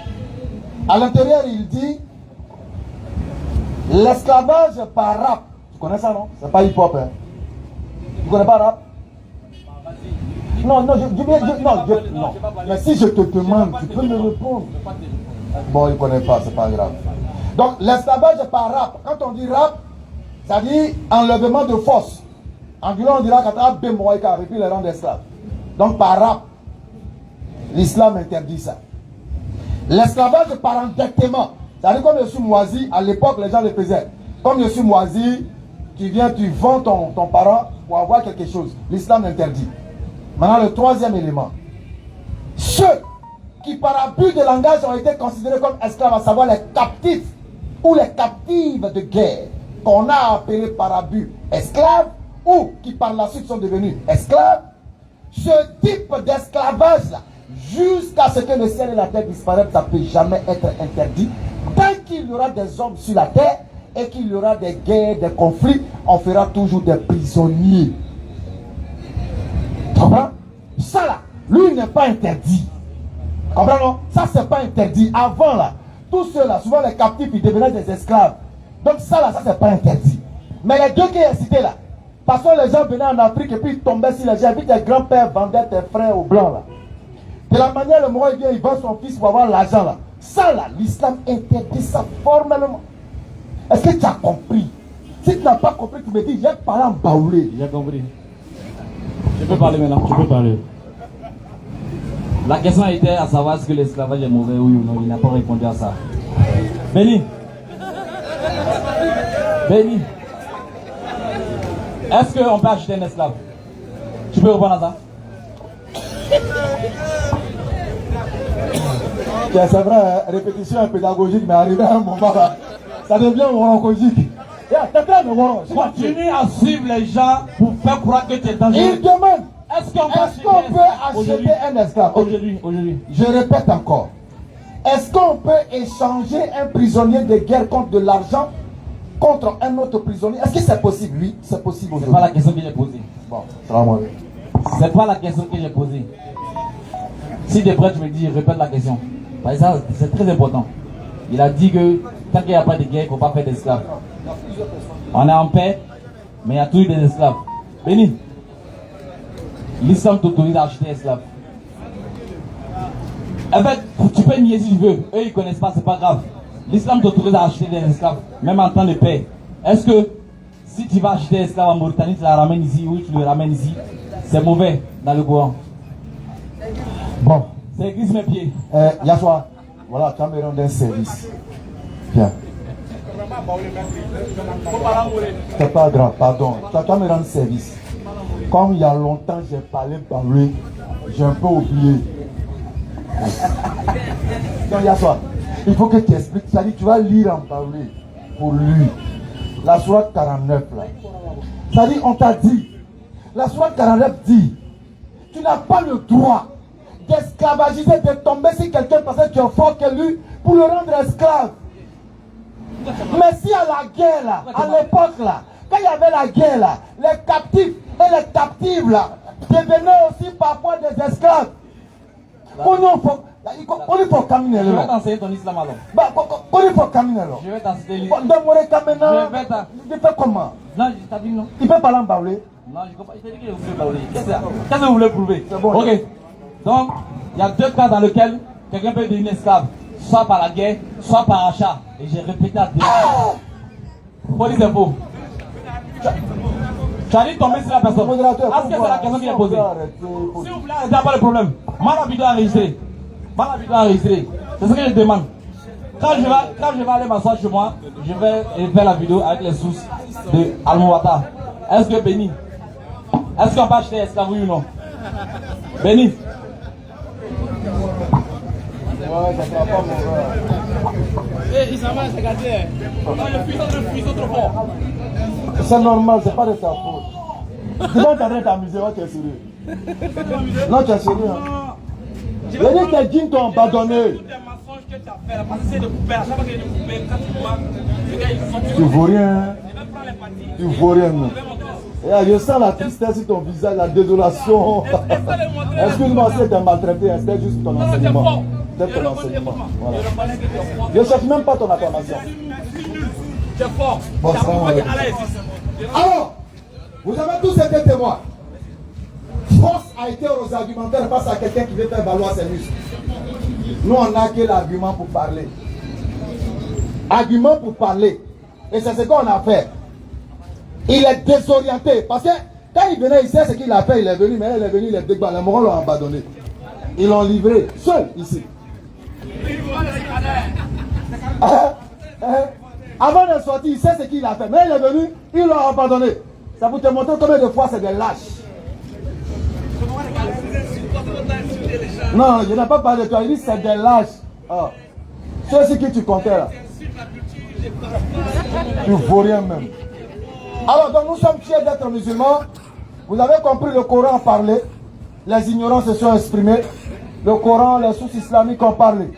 À l'intérieur, il dit l'esclavage par rap. Tu connais ça, non? C'est pas hip-hop, hein? Tu connais pas rap? Non. Mais si je te demande, tu peux me répondre. Bon, il connaît pas, c'est pas grave. Donc, l'esclavage par rap. Quand on dit rap, ça dit enlèvement de force. En guillemets, on dira qu'à Bémoïka, et puis les rangs d'esclaves. Donc, par rap, l'islam interdit ça. L'esclavage par endettement. Ça dit comme je suis moisi, à l'époque, les gens le faisaient. Comme je suis moisi, tu viens, tu vends ton parent pour avoir quelque chose. L'islam interdit. Maintenant, le troisième élément. Ceux qui, par abus de langage, ont été considérés comme esclaves, à savoir les captifs ou les captives de guerre, qu'on a appelés par abus esclaves, ou qui par la suite sont devenus esclaves, ce type d'esclavage-là, jusqu'à ce que le ciel et la terre disparaissent, ça ne peut jamais être interdit. Tant qu'il y aura des hommes sur la terre, et qu'il y aura des guerres, des conflits, on fera toujours des prisonniers. Tu comprends? Ça là, lui n'est pas interdit. Comprends non? Ça c'est pas interdit. Avant là, tous ceux là, souvent les captifs, ils devenaient des esclaves. Donc ça là, ça c'est pas interdit. Mais les deux qui est cité là, parce que les gens venaient en Afrique et puis ils tombaient sur les gens, et puis tes grands-pères vendaient tes frères aux blancs là. De la manière le mort vient, il vend son fils pour avoir l'argent là. Ça là, l'islam interdit ça formellement. Est-ce que tu as compris? Si tu n'as pas compris, tu me dis, j'ai parlé en baoulé. J'ai compris. Je peux parler maintenant. Tu peux parler. La question était à savoir est-ce que l'esclavage est mauvais, oui ou non. Il n'a pas répondu à ça. Béni. Béni. Est-ce qu'on peut acheter un esclave? Tu peux répondre à ça? C'est vrai, répétition pédagogique, mais arrivé à un moment là, ça devient orancogique. Continue à suivre les gens pour faire croire que tu es dangereux. Il demande, est-ce qu'on peut acheter un esclave? Aujourd'hui. Je répète encore. Est-ce qu'on peut échanger un prisonnier de guerre contre de l'argent contre un autre prisonnier? Est-ce que c'est possible? Oui, c'est possible aujourd'hui. C'est pas la question que j'ai posée. Bon, salam alaikum. C'est pas la question que j'ai posée. Si de près tu me dis, répète la question. Parce que ça, c'est très important. Il a dit que tant qu'il n'y a pas de guerre, il ne faut pas faire d'esclaves. On est en paix, mais il y a toujours des esclaves. Béni, l'islam t'autorise à acheter esclaves. En fait, tu peux nier si tu veux. Eux, ils ne connaissent pas, c'est pas grave. l'islam t'autorise à acheter des esclaves, même en temps de paix. Est-ce que si tu vas acheter des esclaves en Mauritanie, tu la ramènes ici, oui, tu le ramènes ici, c'est mauvais dans le Coran. Bon. C'est église mes pieds. Yashua, voilà, tu vas me rendre un service. Viens. C'est pas grave, pardon. Tu vas me rendre service. Comme il y a longtemps j'ai parlé par lui, j'ai un peu oublié. Donc Yashua, il faut que tu expliques. C'est-à-dire tu vas lire en parler pour lui. La sourate 49 là. C'est-à-dire on t'a dit. La sourate 49 dit, tu n'as pas le droit d'esclavagiser, de tomber sur quelqu'un parce que tu es fort que lui pour le rendre esclave. Mais si à la guerre là, à l'époque là, quand il y avait la guerre là, les captifs et les captives là devenaient aussi parfois des esclaves. On y faut caminer là. Je vais t'enseigner ton islam alors. On y faut caminer là. Je vais t'enseigner l'islam. Je fais comment? Non, t'as dit non. Il peut parler en baoulé? Non, je comprends. Je t'ai dit que vous voulez parler. Qu'est-ce que vous voulez prouver? C'est bon. Ok. Donc, il y a deux cas dans lesquels quelqu'un peut devenir esclave. Soit par la guerre, soit par achat. Et j'ai répété à deux. Police c'est faux. Tu as dit tomber sur la personne. Est-ce que c'est la question qu'il a posée? Si vous voulez arrêter, pas de problème. Moi, la vidéo enregistrée. C'est ce que je demande. Quand je vais aller m'asseoir chez moi, je vais faire la vidéo avec les sources de Al-Mouata. Est-ce que Béni? Est-ce qu'on peut acheter esclave ou non? Béni? Ouais, ça ne va pas, mon gars. Il s'en va, regardez. Je suis trop fort. C'est normal, c'est pas de ta faute. Tu vas en train de t'amuser, tu es sérieux. Non, tu es sérieux. Hein. Je veux dire que tes jeans t'ont abandonné. Tu vaux rien. Tu vaux rien. Je sens la tristesse sur ton visage, la désolation. Excuse-moi si tu es maltraité, c'était juste ton enseignement. C'était ton enseignement. Voilà. Je ne cherche même pas ton acclamation. C'est fort. Bon, alors, vous avez tous été témoins. Force a été aux argumentaires face à quelqu'un qui veut faire valoir ses muscles. Nous, on n'a que l'argument pour parler. Argument pour parler. Et c'est ce qu'on a fait. Il est désorienté. Parce que quand il venait, il sait ce qu'il a fait. Il est venu, mais il est venu, il est débattu. Les Morons l'ont abandonné. Ils l'ont livré, seul, ici. Avant de sortir, il sait ce qu'il a fait. Mais il est venu, ils l'ont abandonné. Ça vous te montre combien de fois c'est des lâches. Non, je n'ai pas parlé de toi. Il dit c'est des lâches. Oh. Ceux qui tu comptais là. Tu ne vaux rien même. Alors, donc nous sommes fiers d'être musulmans. Vous avez compris, le Coran a parlé. Les ignorants se sont exprimés. Le Coran, les sources islamiques ont parlé.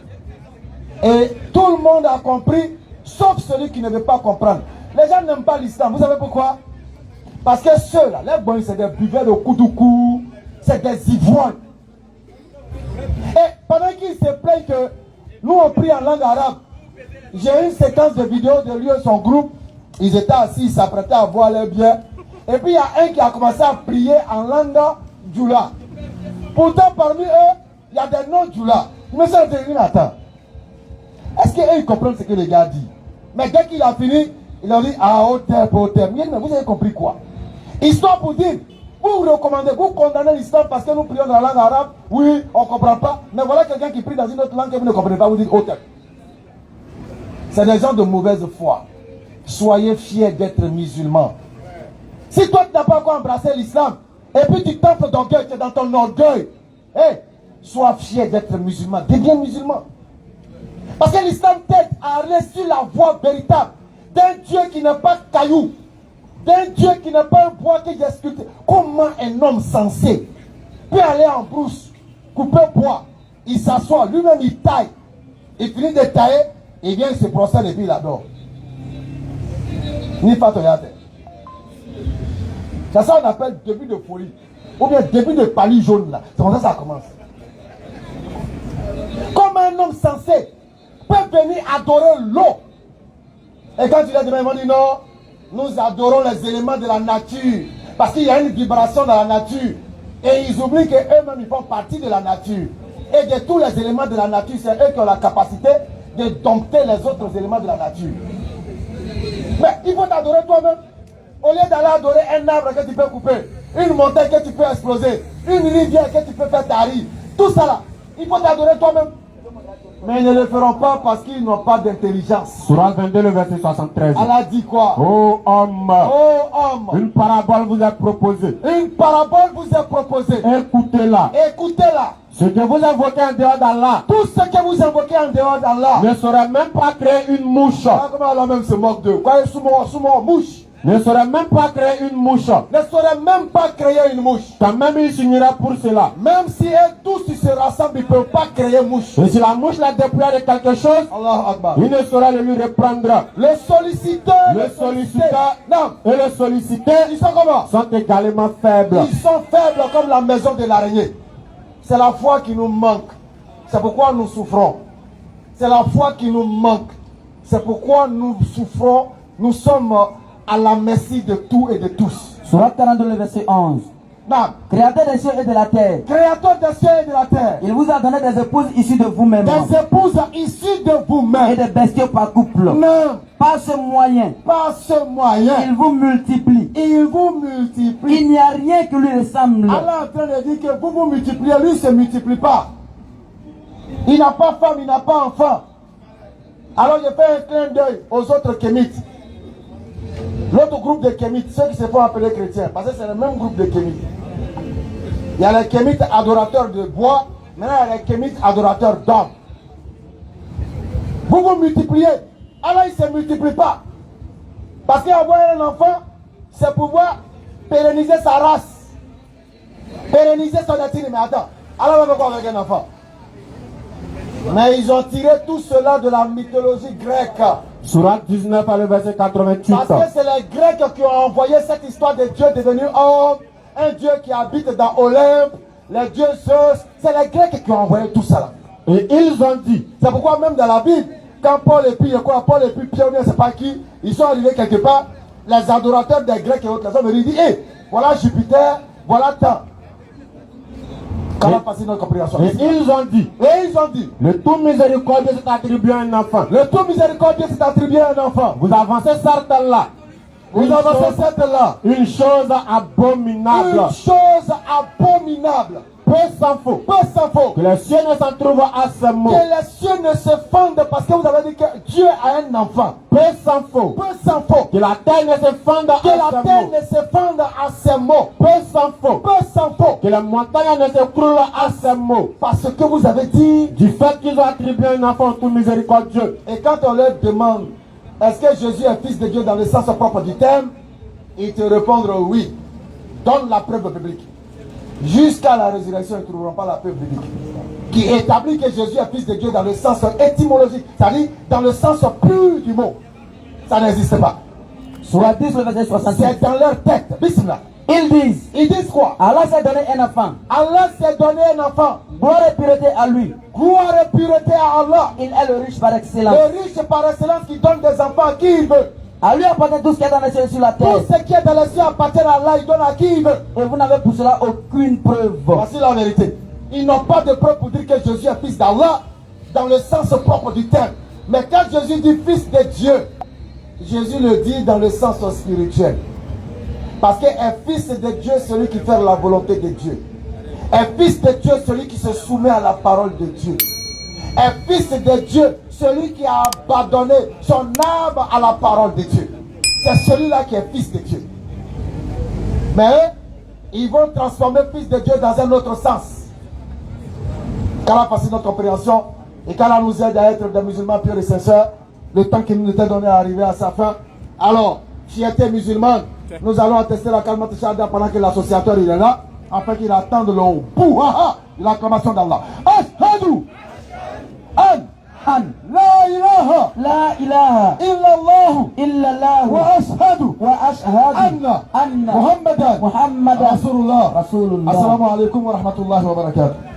Et tout le monde a compris, sauf celui qui ne veut pas comprendre. Les gens n'aiment pas l'islam. Vous savez pourquoi? Parce que ceux-là, les bons, c'est des buveurs de koudoukou, c'est des ivrognes. Et pendant qu'ils se plaignent que nous on prie en langue arabe, j'ai eu une séquence de vidéos de lui et son groupe. Ils étaient assis, ils s'apprêtaient à boire leur bière. Et puis il y a un qui a commencé à prier en langue djoula. Pourtant parmi eux, il y a des noms djoula. Je me suis dit, attends. Est-ce qu'eux ils comprennent ce que le gars dit? Mais dès qu'il a fini, il a dit, ah, au terme. Mais vous avez compris quoi? Histoire pour dire, vous recommandez, vous condamnez l'islam parce que nous prions dans la langue arabe. Oui, on ne comprend pas. Mais voilà quelqu'un qui prie dans une autre langue que vous ne comprenez pas, vous dites, au terme. C'est des gens de mauvaise foi. Soyez fiers d'être musulmans. Si toi tu n'as pas encore embrassé l'islam, et puis tu t'enfles d'orgueil, tu es dans ton orgueil, hey, sois fier d'être musulman. Deviens musulman. Parce que l'islam t'aide à reçu la voie véritable d'un Dieu qui n'est pas caillou, d'un Dieu qui n'est pas un bois que j'ai sculpté. Comment un homme sensé peut aller en brousse, couper bois, il s'assoit, lui-même il taille, il finit de tailler, il vient, il se procède et puis il adore. Ni pas c'est ça qu'on appelle début de folie. Ou bien début de pali jaune là. C'est comme ça que ça commence. Comme un homme sensé peut venir adorer l'eau. Et quand tu leur demandes, ils vont dire non, nous adorons les éléments de la nature. Parce qu'il y a une vibration dans la nature. Et ils oublient qu'eux-mêmes ils font partie de la nature. Et de tous les éléments de la nature, c'est eux qui ont la capacité de dompter les autres éléments de la nature. Mais il faut t'adorer toi-même. Au lieu d'aller adorer un arbre que tu peux couper, une montagne que tu peux exploser, une rivière que tu peux faire tarir, tout ça là, il faut t'adorer toi-même. Mais ils ne le feront pas parce qu'ils n'ont pas d'intelligence. Sourate 22, le verset 73. Allah dit quoi? Ô homme, Oh homme, une parabole vous est proposée. une parabole vous est proposée. Écoutez-la. Écoutez-la. Ce que vous invoquez en dehors d'Allah Tout ce que vous invoquez en dehors d'Allah. ne saurait même pas créer une mouche. Ah, comment Allah même se moque d'eux? Quoi, sous mon mouche. Ne saurait même pas créer une mouche. Ne saurait même pas créer une mouche. Quand même il s'unira pour cela. Même si eux tous ils se rassemblent, ils ne peuvent pas créer une mouche. Et si la mouche la déploie de quelque chose, Allah Akbar. il ne saura le lui reprendre. Le solliciteur, non, Et le sollicité ils sont comment? sont également faibles. Ils sont faibles comme la maison de l'araignée. C'est la foi qui nous manque. C'est pourquoi nous souffrons. C'est la foi qui nous manque. C'est pourquoi nous souffrons. Nous sommes à la merci de tout et de tous. Sourate 42, le verset 11. Non. Créateur des cieux et de la terre, Créateur des cieux et de la terre. il vous a donné des épouses issues de vous-même Des épouses issues de et vous-même. des bestiaux par couple. Non. Par ce moyen, Par ce moyen, il vous multiplie. il vous multiplie. Il n'y a rien qui lui ressemble. Allah est en train de dire que vous vous multipliez, lui ne se multiplie pas. Il n'a pas femme, il n'a pas enfant. Alors je fais un clin d'œil aux autres kémites. L'autre groupe de kémites, ceux qui se font appeler chrétiens, parce que c'est le même groupe de kémites. Il y a les kémites adorateurs de bois, maintenant il y a les kémites adorateurs d'hommes. Vous vous multipliez. Allah il ne se multiplie pas. Parce qu'avoir un enfant, c'est pouvoir pérenniser sa race. Pérenniser son destin. Mais attends, Allah va faire quoi avec un enfant? Mais ils ont tiré tout cela de la mythologie grecque. Sourate 19, le verset 88. Parce que c'est les Grecs qui ont envoyé cette histoire de Dieu devenu homme, un Dieu qui habite dans Olympe, les dieux Zeus. C'est les Grecs qui ont envoyé tout cela. Et ils ont dit, C'est pourquoi même dans la Bible, quand Paul et puis Pierre, on ne sait pas qui, ils sont arrivés quelque part, les adorateurs des Grecs et autres, les hommes, ils disent, hé, voilà Jupiter, voilà tant. Comment passer notre compréhension? et ils ont dit, Et ils ont dit, le tout miséricordieux s'est attribué à un enfant. le tout miséricordieux s'est attribué à un enfant. Vous avancez certes là. Vous avancez cette là. Une chose abominable. Une chose abominable. Peu s'en faut. Peu s'en faut. Que les cieux ne s'en trouvent à ce mot. Que les cieux ne se fendent parce que vous avez dit que Dieu a un enfant. Peu s'en faut. Peu s'en faut. Que la terre ne se fende à Que la ce terre mot. ne se fende à ces mots. Peu s'en faut. Peu s'en faut. Que la montagne ne s'écroule à ce mot. Parce que vous avez dit. Du fait qu'ils ont attribué un enfant au tout miséricordieux. Et quand on leur demande, est-ce que Jésus est fils de Dieu dans le sens propre du terme, ils te répondent oui. Donne la preuve biblique. Jusqu'à la résurrection, ils ne trouveront pas la preuve biblique qui établit que Jésus est fils de Dieu dans le sens étymologique, c'est-à-dire dans le sens pur du mot. Ça n'existe pas. Sourate 10, le verset 66. C'est dans leur tête. Bismillah. Ils disent quoi? Allah s'est donné un enfant. Allah s'est donné un enfant. Gloire et pureté à lui. Gloire et pureté à Allah. Il est le riche par excellence. Le riche par excellence qui donne des enfants à qui il veut. À lui appartient tout ce qui est dans les cieux et sur la terre. Tout ce qui est dans les cieux appartient à Allah, il donne à qui il veut. Et vous n'avez pour cela aucune preuve. Voici la vérité. Ils n'ont pas de preuve pour dire que Jésus est fils d'Allah dans le sens propre du terme. Mais quand Jésus dit fils de Dieu, Jésus le dit dans le sens spirituel. Parce que est fils de Dieu celui qui fait la volonté de Dieu. Est fils de Dieu celui qui se soumet à la parole de Dieu. Est fils de Dieu celui qui a abandonné son âme à la parole de Dieu. C'est celui-là qui est fils de Dieu. Mais ils vont transformer fils de Dieu dans un autre sens. Qu'Allah facilite notre compréhension et qu'Allah nous aide à être des musulmans purs et sincères, le temps qui nous était donné à arriver à sa fin. Alors, fiété musulmane, nous allons attester la kalmat shahada pendant que l'associateur il est là, afin qu'il attende le bouhaha de l'acclamation d'Allah. Ashhadu an la ilaha illallah wa ashhadu anna Muhammadan Rasulullah. Assalamu alaikum wa rahmatullahi wa barakatuh.